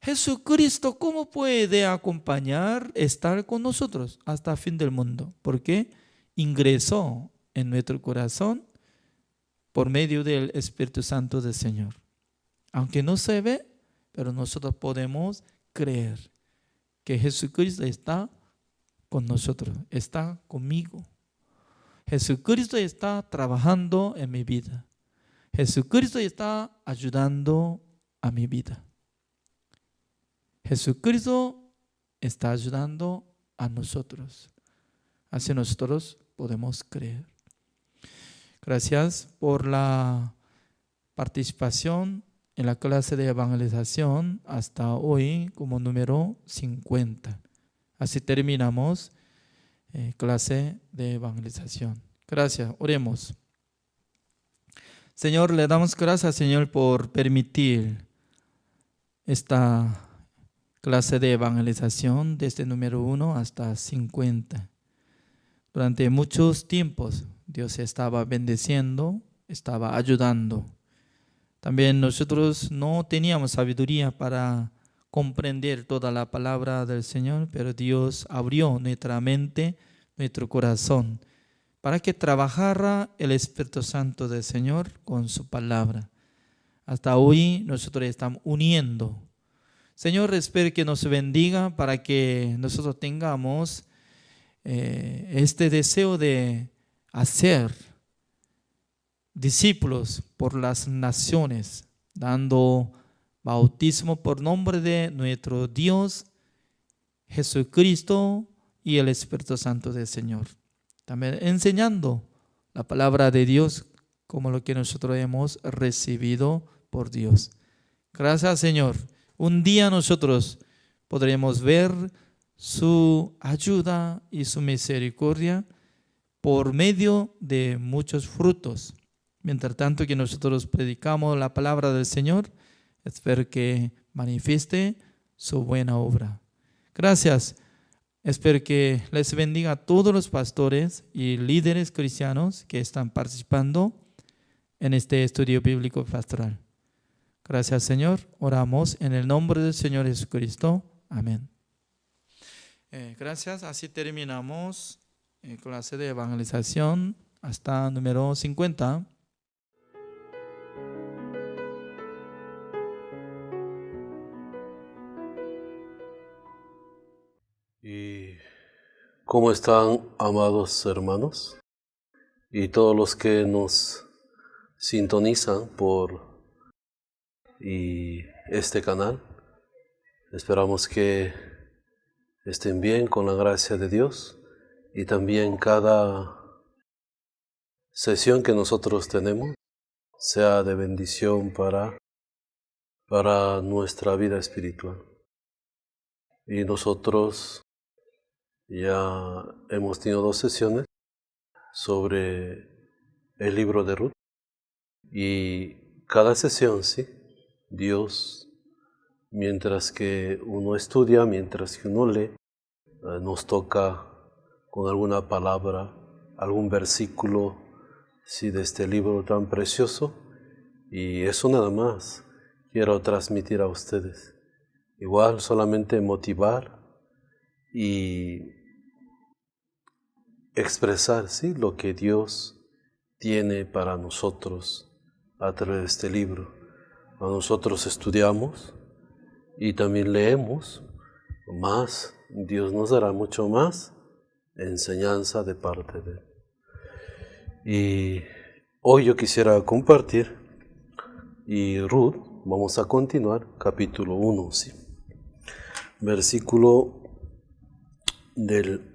Jesucristo, ¿cómo puede acompañar, estar con nosotros hasta el fin del mundo? Porque ingresó en nuestro corazón por medio del Espíritu Santo del Señor. Aunque no se ve, pero nosotros podemos creer que Jesucristo está con nosotros, está conmigo. Jesucristo está trabajando en mi vida. Jesucristo está ayudando a mi vida. Jesucristo está ayudando a nosotros. Así nosotros podemos creer. Gracias por la participación en la clase de evangelización hasta hoy como número 50. Así terminamos clase de evangelización. Gracias, oremos. Señor, le damos gracias, Señor, por permitir esta clase de evangelización desde número 1 hasta 50. Durante muchos tiempos Dios estaba bendiciendo, estaba ayudando. También nosotros no teníamos sabiduría para comprender toda la palabra del Señor, pero Dios abrió nuestra mente, nuestro corazón, para que trabajara el Espíritu Santo del Señor con su palabra. Hasta hoy nosotros estamos uniendo. Señor, espero que nos bendiga para que nosotros tengamos este deseo de hacer discípulos por las naciones, dando bautismo por nombre de nuestro Dios Jesucristo y el Espíritu Santo del Señor. También enseñando la palabra de Dios como lo que nosotros hemos recibido por Dios. Gracias, Señor. Un día nosotros podremos ver su ayuda y su misericordia por medio de muchos frutos. Mientras tanto que nosotros predicamos la palabra del Señor, espero que manifieste su buena obra. Gracias. Espero que les bendiga a todos los pastores y líderes cristianos que están participando en este estudio bíblico pastoral. Gracias, Señor. Oramos en el nombre del Señor Jesucristo. Amén. Gracias. Así terminamos clase de evangelización hasta número 50. ¿Y cómo están, amados hermanos? Y todos los que nos sintonizan por este canal. Esperamos que estén bien con la gracia de Dios. Y también cada sesión que nosotros tenemos sea de bendición para nuestra vida espiritual. Y nosotros ya hemos tenido 2 sesiones sobre el libro de Ruth. Y cada sesión, sí, Dios, mientras que uno estudia, mientras que uno lee, nos toca con alguna palabra, algún versículo, sí, de este libro tan precioso. Y eso nada más quiero transmitir a ustedes. Igual solamente motivar y expresar, ¿sí?, lo que Dios tiene para nosotros a través de este libro. A nosotros estudiamos y también leemos más. Dios nos dará mucho más enseñanza de parte de Él. Y hoy yo quisiera compartir, y Ruth, vamos a continuar, capítulo 1, ¿sí? Versículo del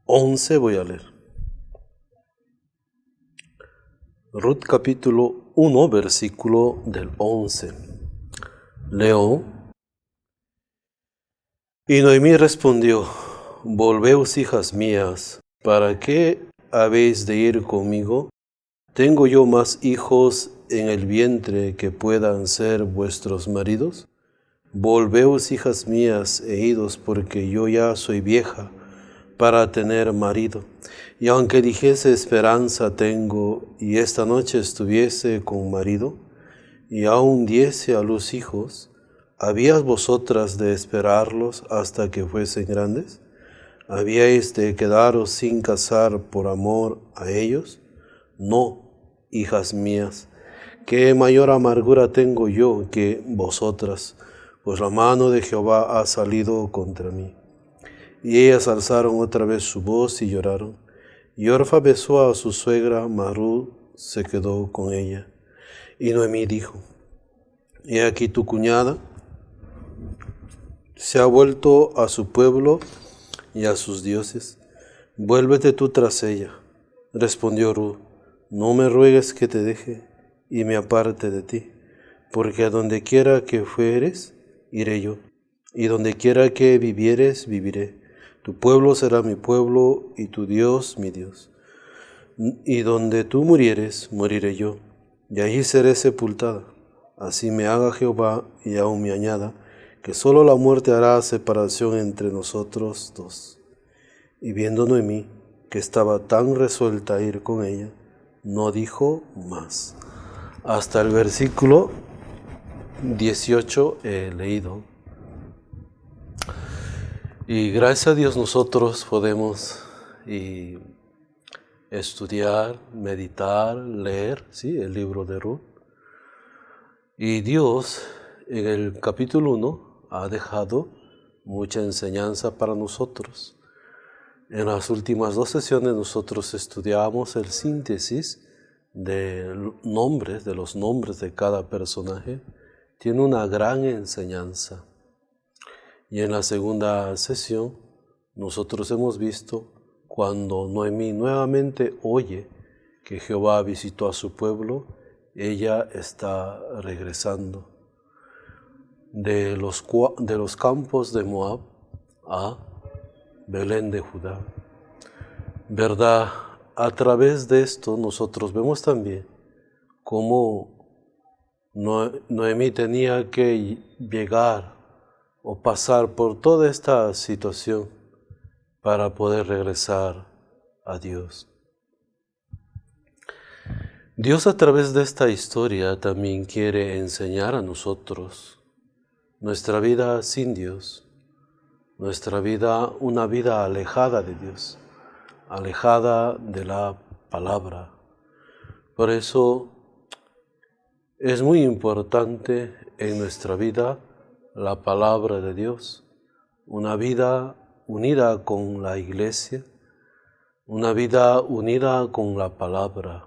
11 voy a leer. Ruth capítulo 1, versículo del 11. Leo. Y Noemí respondió: Volveos, hijas mías, ¿para qué habéis de ir conmigo? ¿Tengo yo más hijos en el vientre que puedan ser vuestros maridos? Volveos, hijas mías, e idos, porque yo ya soy vieja para tener marido. Y aunque dijese esperanza tengo, y esta noche estuviese con marido, y aún diese a luz hijos, ¿habíais vosotras de esperarlos hasta que fuesen grandes? ¿Habíais de quedaros sin casar por amor a ellos? No, hijas mías, qué mayor amargura tengo yo que vosotras, pues la mano de Jehová ha salido contra mí. Y ellas alzaron otra vez su voz y lloraron. Y Orfa besó a su suegra, Marú se quedó con ella. Y Noemí dijo, he aquí tu cuñada se ha vuelto a su pueblo y a sus dioses. Vuélvete tú tras ella. Respondió Ruth, no me ruegues que te deje y me aparte de ti, porque a donde quiera que fueres, iré yo, y donde quiera que vivieres, viviré. Tu pueblo será mi pueblo y tu Dios mi Dios. Y donde tú murieres, moriré yo, y allí seré sepultada. Así me haga Jehová y aún me añada, que solo la muerte hará separación entre nosotros dos. Y viendo Noemí, que estaba tan resuelta a ir con ella, no dijo más. Hasta el versículo 18 he leído. Y gracias a Dios nosotros podemos estudiar, meditar, leer, ¿sí?, el libro de Ruth. Y Dios en el capítulo 1 ha dejado mucha enseñanza para nosotros. En las últimas 2 sesiones nosotros estudiamos el síntesis de los nombres de cada personaje. Tiene una gran enseñanza. Y en la segunda sesión nosotros hemos visto cuando Noemí nuevamente oye que Jehová visitó a su pueblo, ella está regresando de los campos de Moab a Belén de Judá. ¿Verdad? A través de esto nosotros vemos también cómo Noemí tenía que llegar o pasar por toda esta situación para poder regresar a Dios. Dios a través de esta historia también quiere enseñar a nosotros nuestra vida sin Dios, nuestra vida, una vida alejada de Dios, alejada de la palabra. Por eso es muy importante en nuestra vida la palabra de Dios, una vida unida con la iglesia, una vida unida con la palabra.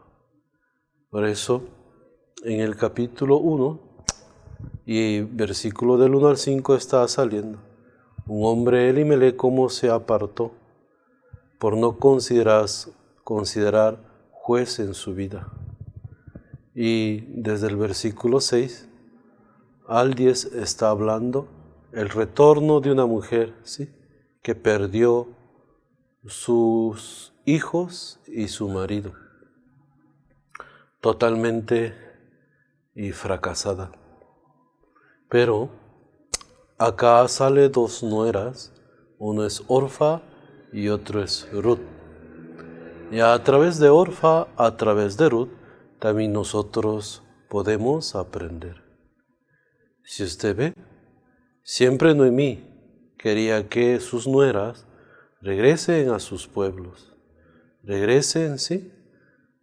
Por eso, en el capítulo 1 y versículo del 1 al 5 está saliendo. Un hombre, Elimelec, cómo se apartó por no considerar juez en su vida. Y desde el versículo 6 al 10 está hablando el retorno de una mujer, ¿sí?, que perdió sus hijos y su marido, totalmente y fracasada. Pero acá sale 2 nueras, uno es Orfa y otro es Ruth. Y a través de Orfa, a través de Ruth, también nosotros podemos aprender. Si usted ve, siempre Noemí quería que sus nueras regresen a sus pueblos, regresen, sí,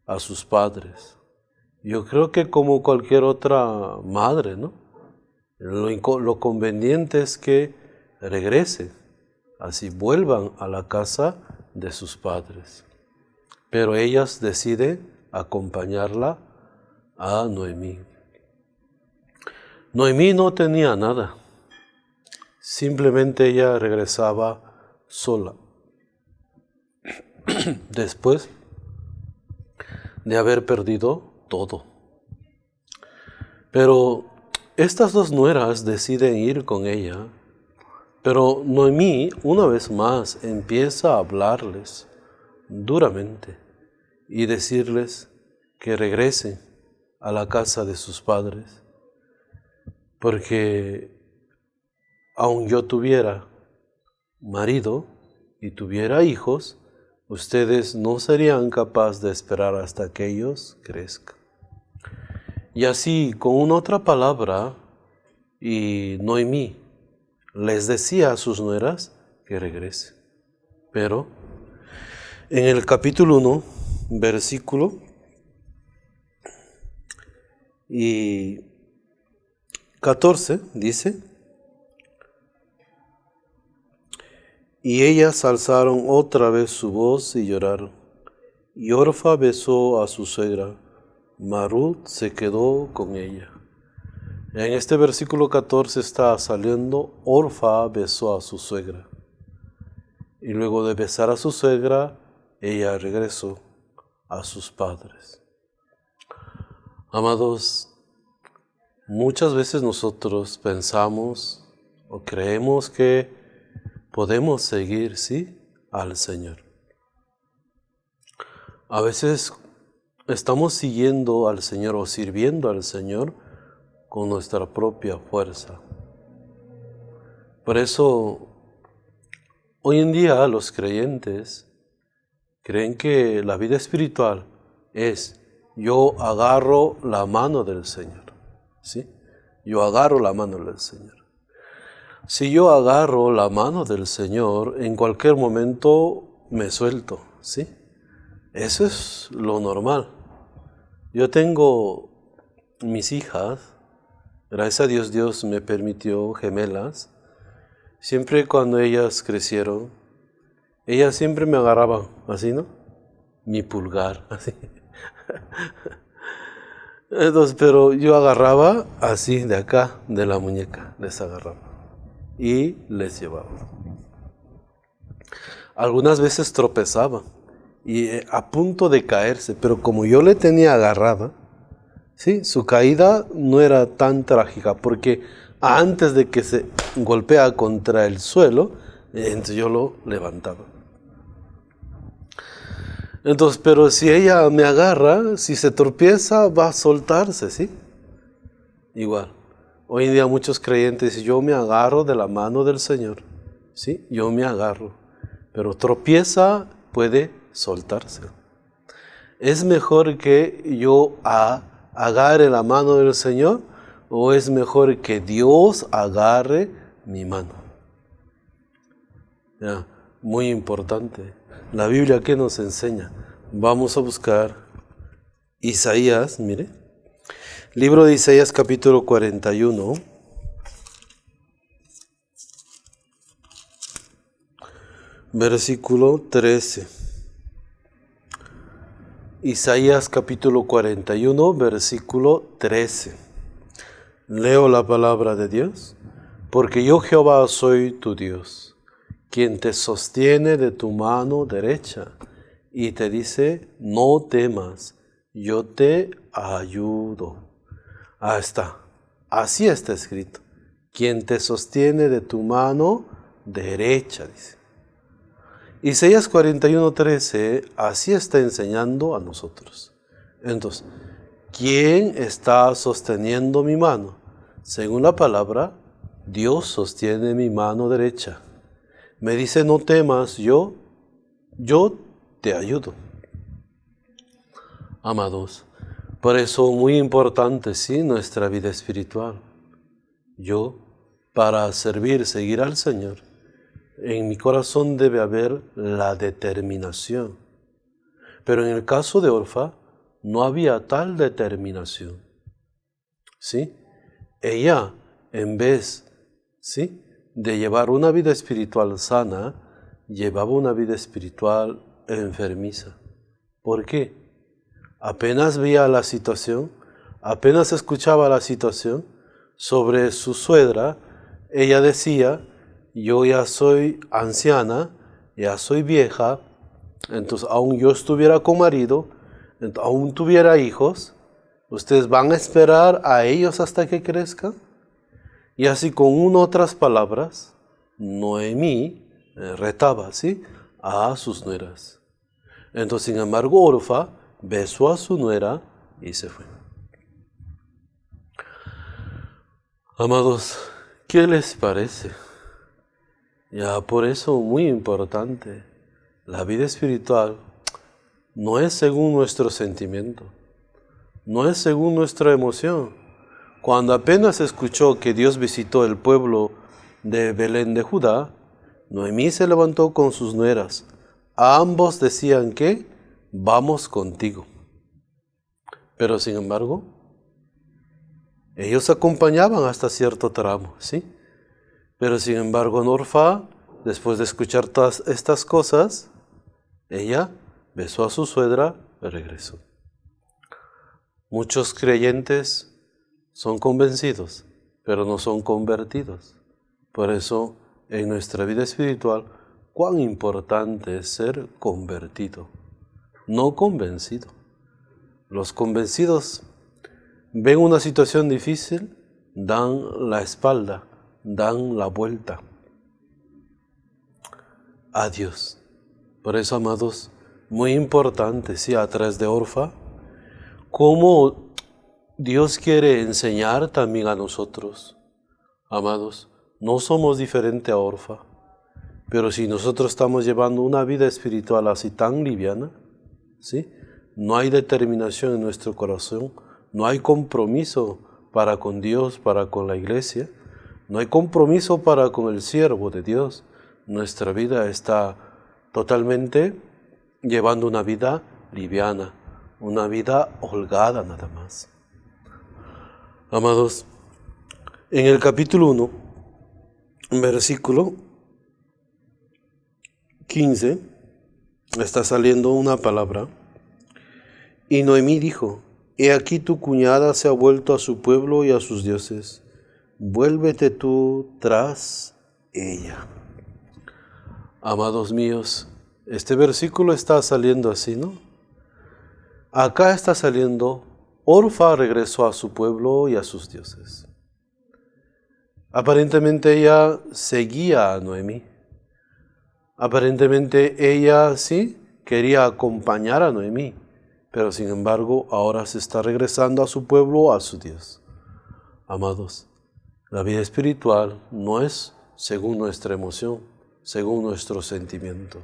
a sus padres. Yo creo que como cualquier otra madre, ¿no? Lo conveniente es que regresen, así vuelvan a la casa de sus padres. Pero ellas deciden acompañarla a Noemí. Noemí no tenía nada, simplemente ella regresaba sola. Después de haber perdido todo. Pero estas 2 nueras deciden ir con ella, pero Noemí una vez más empieza a hablarles duramente y decirles que regresen a la casa de sus padres. Porque aun yo tuviera marido y tuviera hijos, ustedes no serían capaces de esperar hasta que ellos crezcan. Y así, con una otra palabra, y Noemí les decía a sus nueras que regrese. Pero en el capítulo 1, versículo 14 dice: y ellas alzaron otra vez su voz y lloraron. Y Orfa besó a su suegra, mas Ruth se quedó con ella. En este versículo 14 está saliendo: Orfa besó a su suegra. Y luego de besar a su suegra, ella regresó a sus padres. Amados, muchas veces nosotros pensamos o creemos que podemos seguir, sí, al Señor. A veces estamos siguiendo al Señor o sirviendo al Señor con nuestra propia fuerza. Por eso, hoy en día los creyentes creen que la vida espiritual es: yo agarro la mano del Señor, ¿sí? Yo agarro la mano del Señor. Si yo agarro la mano del Señor, en cualquier momento me suelto, ¿sí? Eso es lo normal. Yo tengo mis hijas, gracias a Dios, Dios me permitió gemelas. Siempre cuando ellas crecieron, ellas siempre me agarraban, así, ¿no? Mi pulgar, así. Entonces, pero yo agarraba así de acá, de la muñeca, les agarraba y les llevaba. Algunas veces tropezaban y a punto de caerse, pero como yo le tenía agarrada, ¿sí? Su caída no era tan trágica, porque antes de que se golpea contra el suelo, entonces yo lo levantaba. Entonces, pero si ella me agarra, si se tropieza, va a soltarse, ¿sí? Igual. Hoy en día muchos creyentes dicen: yo me agarro de la mano del Señor, ¿sí? Yo me agarro. Pero tropieza, puede soltarse. ¿Es mejor que yo agarre la mano del Señor o es mejor que Dios agarre mi mano? Ya, muy importante. La Biblia, ¿qué nos enseña? Vamos a buscar Isaías, mire. Libro de Isaías, capítulo 41. Versículo 13. Isaías, capítulo 41, versículo 13. Leo la palabra de Dios. Porque yo, Jehová, soy tu Dios, quien te sostiene de tu mano derecha y te dice: no temas, yo te ayudo. Ahí está, así está escrito: quien te sostiene de tu mano derecha, dice. Isaías 41:13, así está enseñando a nosotros. Entonces, ¿quién está sosteniendo mi mano? Según la palabra, Dios sostiene mi mano derecha. Me dice: no temas, yo te ayudo. Amados, por eso muy importante, sí, nuestra vida espiritual. Yo, para servir, seguir al Señor, en mi corazón debe haber la determinación. Pero en el caso de Orfa, no había tal determinación. ¿Sí? Ella, en vez, ¿sí?, de llevar una vida espiritual sana, llevaba una vida espiritual enfermiza. ¿Por qué? Apenas veía la situación, apenas escuchaba la situación sobre su suegra, ella decía: yo ya soy anciana, ya soy vieja, entonces aún yo estuviera con marido, aún tuviera hijos, ¿ustedes van a esperar a ellos hasta que crezcan? Y así, con otras palabras, Noemí retaba, ¿sí?, a sus nueras. Entonces, sin embargo, Orfa besó a su nuera y se fue. Amados, ¿qué les parece? Ya, por eso, muy importante, la vida espiritual no es según nuestro sentimiento, no es según nuestra emoción. Cuando apenas escuchó que Dios visitó el pueblo de Belén de Judá, Noemí se levantó con sus nueras. Ambos decían que vamos contigo. Pero sin embargo, ellos acompañaban hasta cierto tramo, ¿sí? Pero sin embargo, Orfa, después de escuchar todas estas cosas, ella besó a su suegra y regresó. Muchos creyentes son convencidos, pero no son convertidos. Por eso, en nuestra vida espiritual, cuán importante es ser convertido, no convencido. Los convencidos ven una situación difícil, dan la espalda, dan la vuelta a Dios. Por eso, amados, muy importante, sí, a través de Orfa, cómo Dios quiere enseñar también a nosotros. Amados, no somos diferentes a Orfa, pero si nosotros estamos llevando una vida espiritual así tan liviana, ¿sí? No hay determinación en nuestro corazón, no hay compromiso para con Dios, para con la iglesia, no hay compromiso para con el siervo de Dios. Nuestra vida está totalmente llevando una vida liviana, una vida holgada nada más. Amados, en el capítulo 1, versículo 15, está saliendo una palabra. Y Noemí dijo: He aquí tu cuñada se ha vuelto a su pueblo y a sus dioses. Vuélvete tú tras ella. Amados míos, este versículo está saliendo así, ¿no? Acá está saliendo: Orfa regresó a su pueblo y a sus dioses. Aparentemente ella seguía a Noemí. Aparentemente ella sí quería acompañar a Noemí, pero sin embargo ahora se está regresando a su pueblo, a su Dios. Amados, la vida espiritual no es según nuestra emoción, según nuestro sentimiento.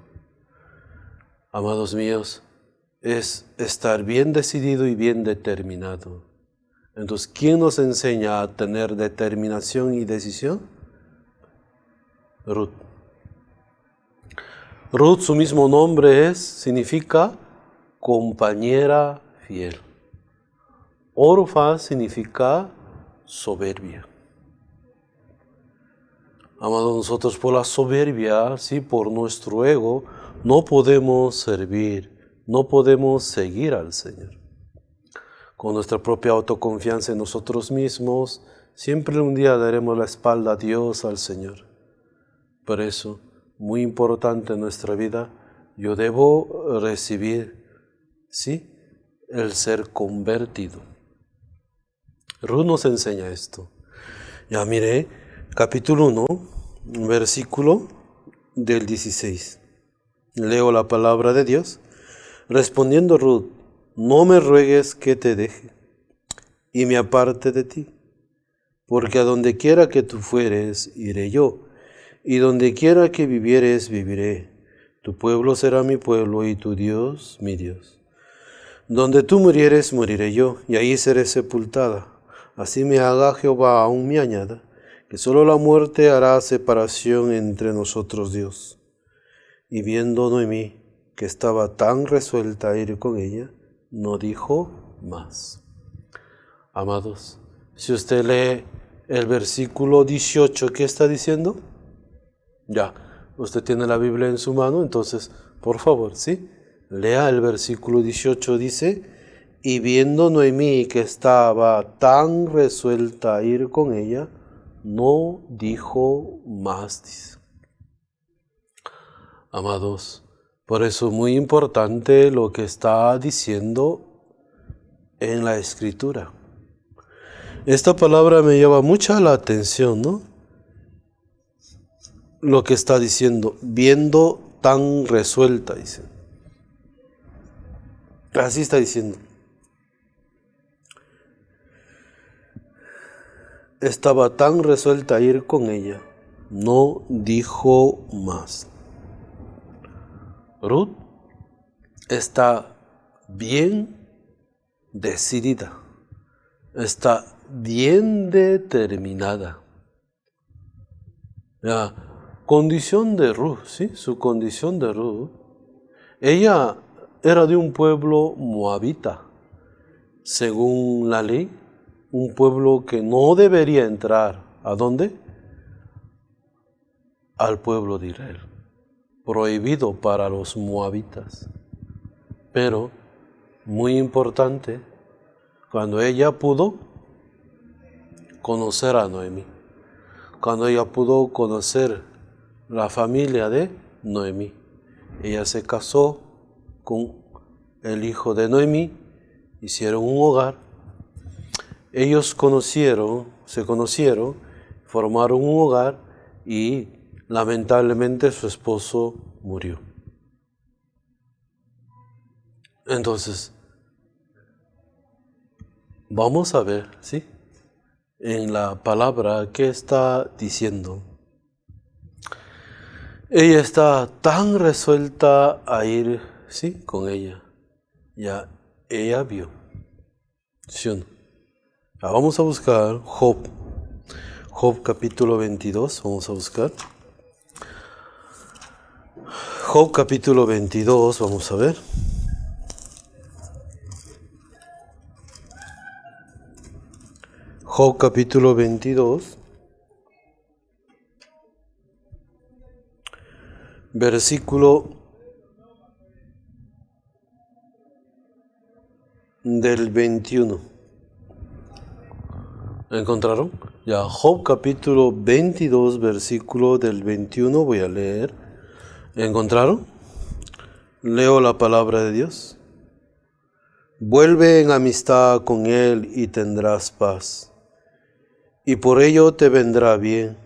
Amados míos, es estar bien decidido y bien determinado. Entonces, ¿quién nos enseña a tener determinación y decisión? Ruth. Ruth, su mismo nombre significa compañera fiel. Orfa significa soberbia. Amados, nosotros por la soberbia, sí, por nuestro ego, no podemos servir, no podemos seguir al Señor. Con nuestra propia autoconfianza en nosotros mismos, siempre un día daremos la espalda a Dios, al Señor. Por eso, muy importante en nuestra vida, yo debo recibir, ¿sí?, el ser convertido. Ruth nos enseña esto. Ya miré, capítulo 1, versículo del 16. Leo la palabra de Dios. Respondiendo Ruth: No me ruegues que te deje y me aparte de ti, porque a donde quiera que tú fueres, iré yo, y donde quiera que vivieres, viviré. Tu pueblo será mi pueblo y tu Dios, mi Dios. Donde tú murieres, moriré yo, y ahí seré sepultada. Así me haga Jehová, aún me añada, que solo la muerte hará separación entre nosotros, Dios. Y viendo Noemí que estaba tan resuelta a ir con ella, no dijo más. Amados, si usted lee el versículo 18, ¿qué está diciendo? Ya, usted tiene la Biblia en su mano, entonces, por favor, ¿sí? Lea el versículo 18, dice: Y viendo Noemí que estaba tan resuelta a ir con ella, no dijo más, dice. Amados, por eso es muy importante lo que está diciendo en la Escritura. Esta palabra me llama mucha la atención, ¿no? Lo que está diciendo, viendo tan resuelta, dice. Así está diciendo. Estaba tan resuelta a ir con ella, no dijo más. Ruth está bien decidida, está bien determinada. La condición de Ruth, ¿sí? Su condición de Ruth, ella era de un pueblo moabita, según la ley, un pueblo que no debería entrar. ¿A dónde? Al pueblo de Israel, prohibido para los moabitas. Pero, muy importante, cuando ella pudo conocer a Noemí, cuando ella pudo conocer la familia de Noemí, ella se casó con el hijo de Noemí, hicieron un hogar, ellos se conocieron, formaron un hogar y lamentablemente su esposo murió. Entonces, vamos a ver, ¿sí? En la palabra, ¿qué está diciendo? Ella está tan resuelta a ir, ¿sí? Con ella. Ya ella vio. ¿Sí o no? Vamos a buscar Job. Job capítulo 22, vamos a buscar. Job capítulo 22, vamos a ver. Job capítulo 22, versículo del 21. ¿Encontraron? Ya, Job capítulo 22, versículo del 21, voy a leer. ¿Encontraron? Leo la palabra de Dios. Vuelve en amistad con Él y tendrás paz, y por ello te vendrá bien.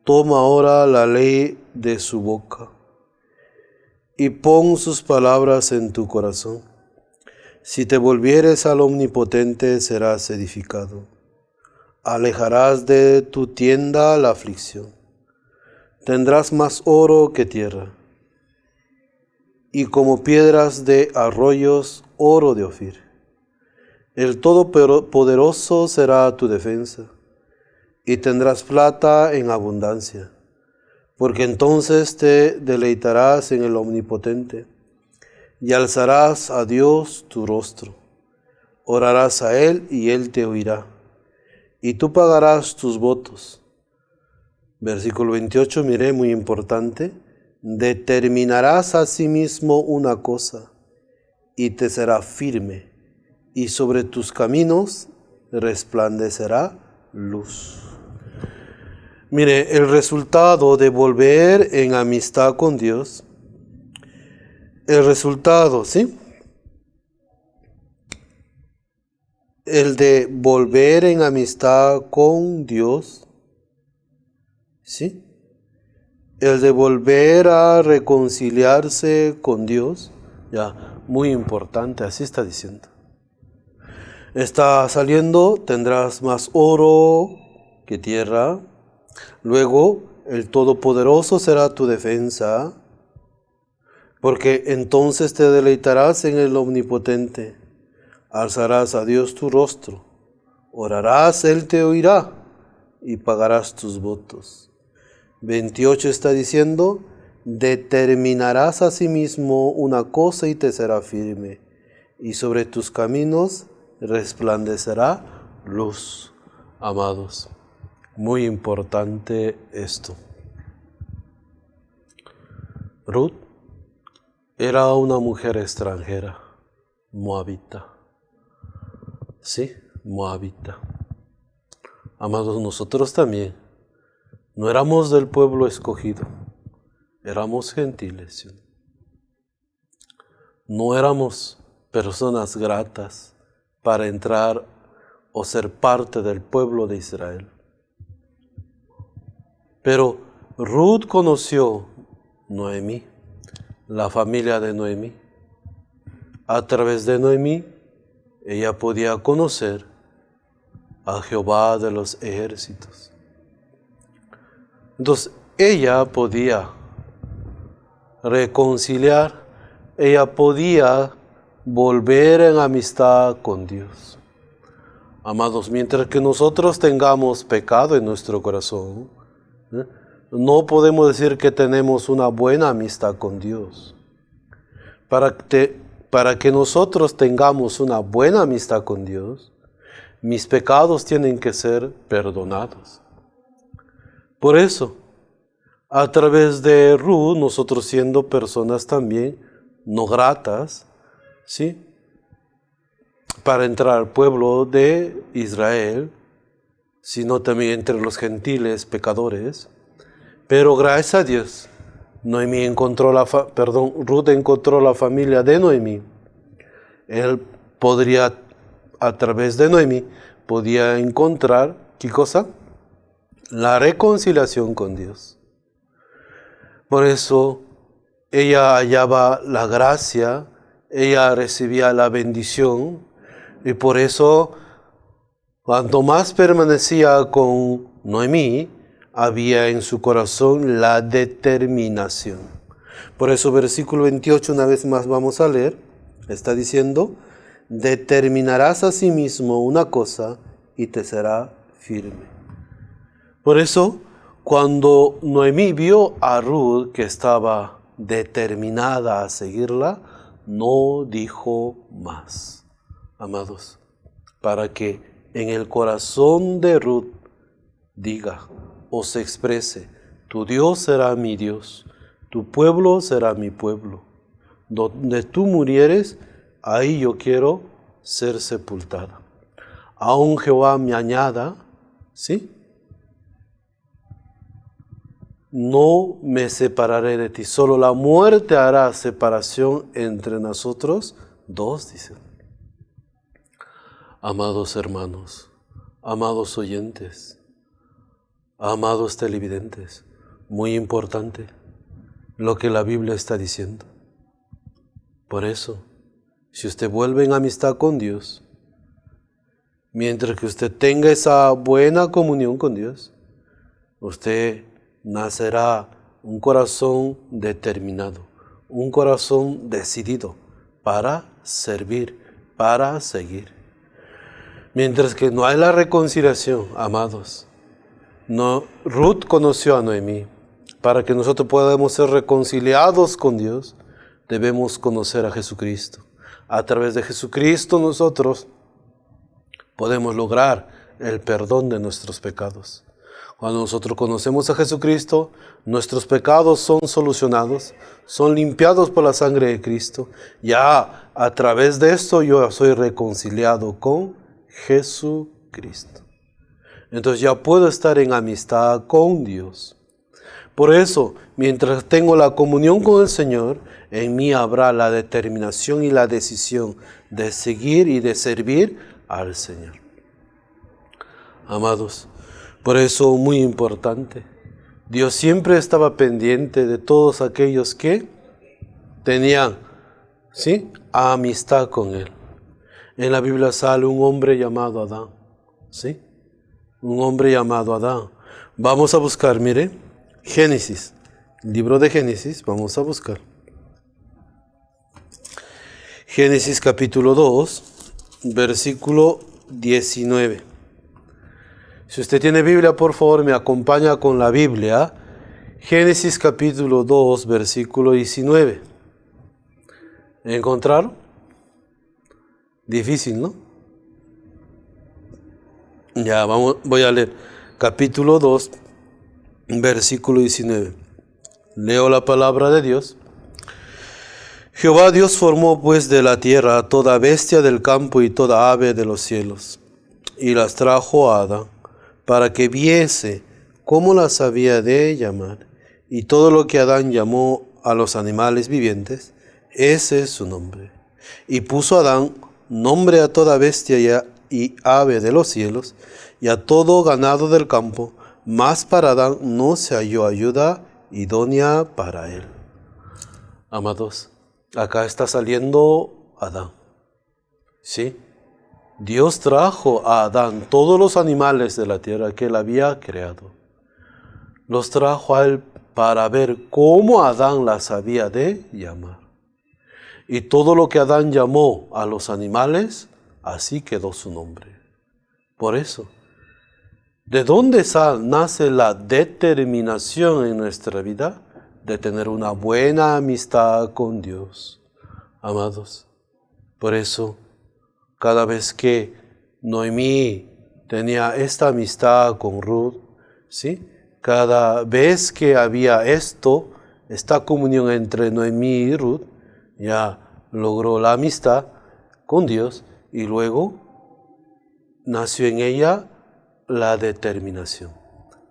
Toma ahora la ley de su boca, y pon sus palabras en tu corazón. Si te volvieres al Omnipotente, serás edificado. Alejarás de tu tienda la aflicción. Tendrás más oro que tierra, y como piedras de arroyos, oro de Ofir. El Todopoderoso será tu defensa, y tendrás plata en abundancia, porque entonces te deleitarás en el Omnipotente, y alzarás a Dios tu rostro. Orarás a Él, y Él te oirá, y tú pagarás tus votos. Versículo 28, mire, muy importante. Determinarás a sí mismo una cosa, y te será firme, y sobre tus caminos resplandecerá luz. Mire, el resultado de volver en amistad con Dios, el resultado, ¿sí? El de volver en amistad con Dios, ¿sí? El de volver a reconciliarse con Dios, ya, muy importante, así está diciendo. Está saliendo, tendrás más oro que tierra. Luego, el Todopoderoso será tu defensa, porque entonces te deleitarás en el Omnipotente. Alzarás a Dios tu rostro, orarás, Él te oirá, y pagarás tus votos. 28 está diciendo, determinarás a sí mismo una cosa y te será firme, y sobre tus caminos resplandecerá luz. Amados, muy importante esto. Ruth era una mujer extranjera, moabita. Sí, moabita. Amados, nosotros también no éramos del pueblo escogido, éramos gentiles. No éramos personas gratas para entrar o ser parte del pueblo de Israel. Pero Ruth conoció Noemí, la familia de Noemí. A través de Noemí, ella podía conocer a Jehová de los ejércitos. Entonces, ella podía reconciliar, ella podía volver en amistad con Dios. Amados, mientras que nosotros tengamos pecado en nuestro corazón, no podemos decir que tenemos una buena amistad con Dios. Para que nosotros tengamos una buena amistad con Dios, mis pecados tienen que ser perdonados. Por eso, a través de Ruth, nosotros siendo personas también no gratas, ¿sí?, para entrar al pueblo de Israel, sino también entre los gentiles pecadores. Pero gracias a Dios, Ruth encontró la familia de Noemí. Él podría, a través de Noemí, podía encontrar, ¿qué cosa? La reconciliación con Dios. Por eso, ella hallaba la gracia, ella recibía la bendición, y por eso, cuanto más permanecía con Noemí, había en su corazón la determinación. Por eso, versículo 28, una vez más vamos a leer, está diciendo, determinarás a sí mismo una cosa y te será firme. Por eso, cuando Noemí vio a Ruth que estaba determinada a seguirla, no dijo más. Amados, para que en el corazón de Ruth diga o se exprese, tu Dios será mi Dios, tu pueblo será mi pueblo. Donde tú murieres, ahí yo quiero ser sepultada. Aun Jehová me añada, ¿sí?, no me separaré de ti. Solo la muerte hará separación entre nosotros dos, dice. Amados hermanos, amados oyentes, amados televidentes, muy importante lo que la Biblia está diciendo. Por eso, si usted vuelve en amistad con Dios, mientras que usted tenga esa buena comunión con Dios, usted nacerá un corazón determinado, un corazón decidido para servir, para seguir. Mientras que no hay la reconciliación, amados, Ruth conoció a Noemí. Para que nosotros podamos ser reconciliados con Dios, debemos conocer a Jesucristo. A través de Jesucristo nosotros podemos lograr el perdón de nuestros pecados. Cuando nosotros conocemos a Jesucristo, nuestros pecados son solucionados, son limpiados por la sangre de Cristo. Ya a través de esto yo soy reconciliado con Jesucristo. Entonces ya puedo estar en amistad con Dios. Por eso, mientras tengo la comunión con el Señor, en mí habrá la determinación y la decisión de seguir y de servir al Señor. Amados, por eso muy importante, Dios siempre estaba pendiente de todos aquellos que tenían, ¿sí?, amistad con Él. En la Biblia sale un hombre llamado Adán, ¿sí? Un hombre llamado Adán. Vamos a buscar, mire, Génesis, libro de Génesis, vamos a buscar. Génesis capítulo 2, versículo 19. Si usted tiene Biblia, por favor, me acompaña con la Biblia. Génesis capítulo 2, versículo 19. ¿Encontraron? Difícil, ¿no? Ya, voy a leer. Capítulo 2, versículo 19. Leo la palabra de Dios. Jehová Dios formó pues de la tierra toda bestia del campo y toda ave de los cielos, y las trajo a Adán, para que viese cómo las había de llamar. Y todo lo que Adán llamó a los animales vivientes, ese es su nombre. Y puso Adán nombre a toda bestia y ave de los cielos, y a todo ganado del campo, mas para Adán no se halló ayuda idónea para él. Amados, acá está saliendo Adán, ¿sí? Dios trajo a Adán todos los animales de la tierra que él había creado. Los trajo a él para ver cómo Adán las había de llamar. Y todo lo que Adán llamó a los animales, así quedó su nombre. Por eso, ¿de dónde nace la determinación en nuestra vida? De tener una buena amistad con Dios, amados. Por eso, cada vez que Noemí tenía esta amistad con Ruth, ¿sí? Cada vez que había esta comunión entre Noemí y Ruth, ya logró la amistad con Dios y luego nació en ella la determinación.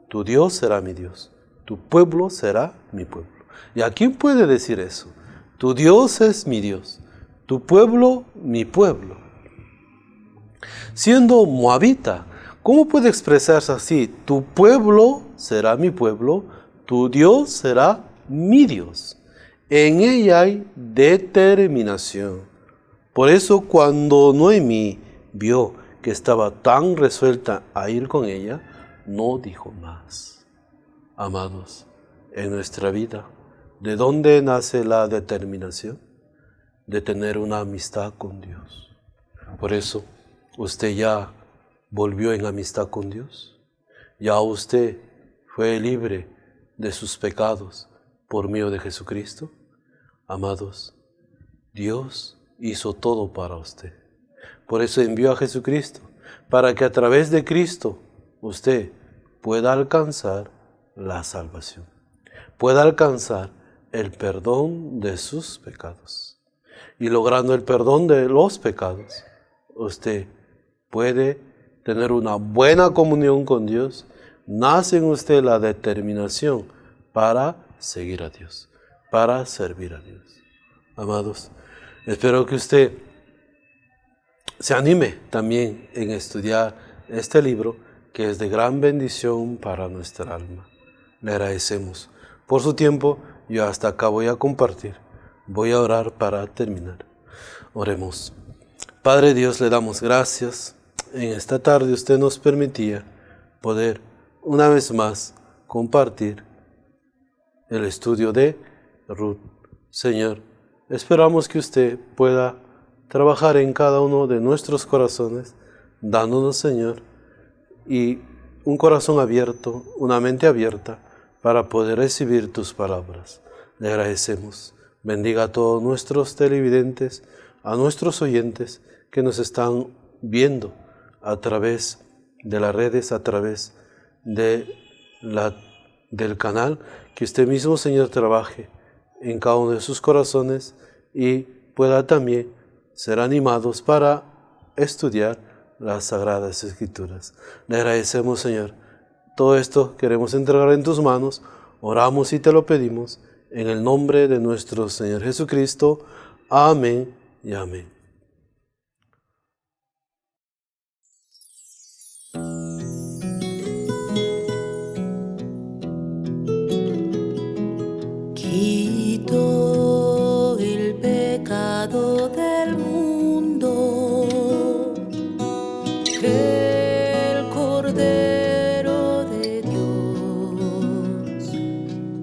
Tu Dios será mi Dios, tu pueblo será mi pueblo. ¿Y a quién puede decir eso? Tu Dios es mi Dios, tu pueblo mi pueblo. Siendo moabita, ¿cómo puede expresarse así? Tu pueblo será mi pueblo, tu Dios será mi Dios. En ella hay determinación. Por eso cuando Noemí vio que estaba tan resuelta a ir con ella, no dijo más. Amados, en nuestra vida, ¿de dónde nace la determinación? De tener una amistad con Dios. Por eso, ¿usted ya volvió en amistad con Dios? ¿Ya usted fue libre de sus pecados por medio de Jesucristo? Amados, Dios hizo todo para usted. Por eso envió a Jesucristo, para que a través de Cristo usted pueda alcanzar la salvación, pueda alcanzar el perdón de sus pecados. Y logrando el perdón de los pecados, usted puede tener una buena comunión con Dios. Nace en usted la determinación para seguir a Dios, para servir a Dios. Amados, espero que usted se anime también en estudiar este libro que es de gran bendición para nuestra alma. Le agradecemos por su tiempo. Yo hasta acá voy a compartir. Voy a orar para terminar. Oremos. Padre Dios, le damos gracias. En esta tarde usted nos permitía poder una vez más compartir el estudio de Ruth. Señor, esperamos que usted pueda trabajar en cada uno de nuestros corazones, dándonos, Señor, y un corazón abierto, una mente abierta, para poder recibir tus palabras. Le agradecemos. Bendiga a todos nuestros televidentes, a nuestros oyentes que nos están viendo a través de las redes, a través del canal. Que usted mismo, Señor, trabaje en cada uno de sus corazones y pueda también ser animados para estudiar las Sagradas Escrituras. Le agradecemos, Señor. Todo esto queremos entregar en tus manos. Oramos y te lo pedimos en el nombre de nuestro Señor Jesucristo. Amén y amén. Quito el pecado del mundo, el Cordero de Dios,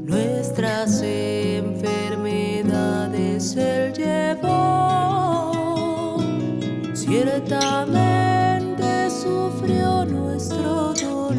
nuestras enfermedades Él llevó, ciertamente sufrió nuestro dolor.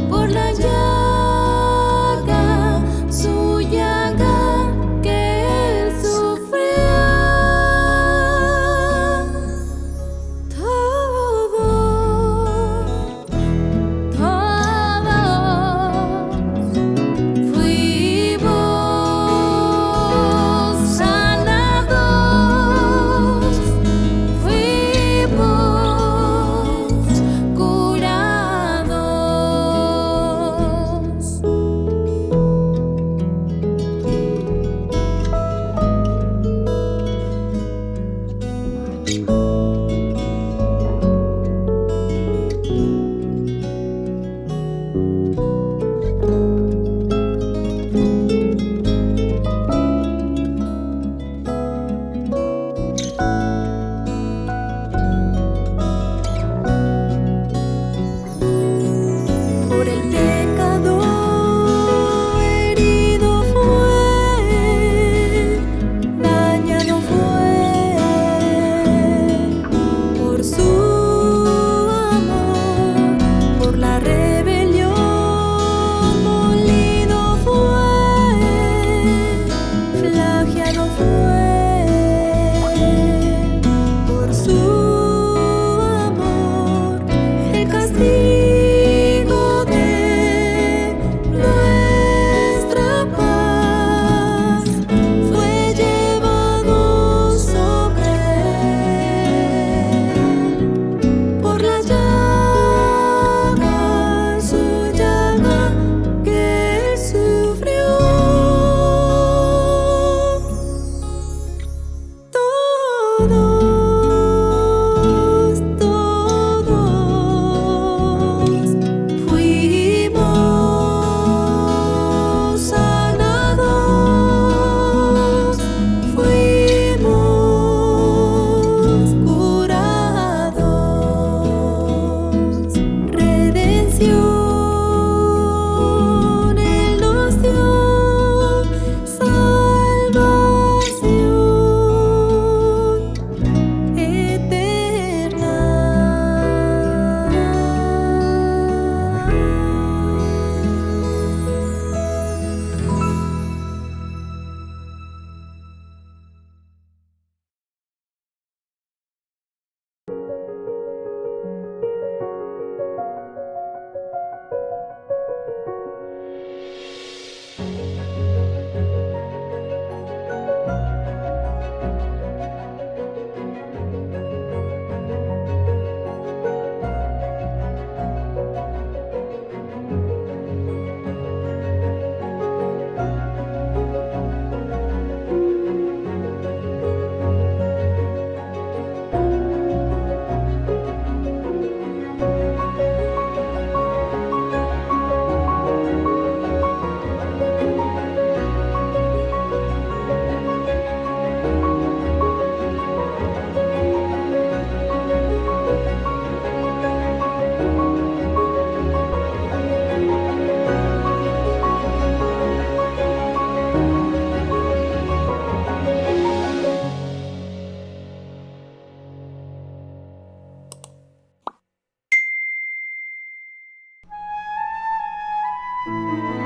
Por la llave Música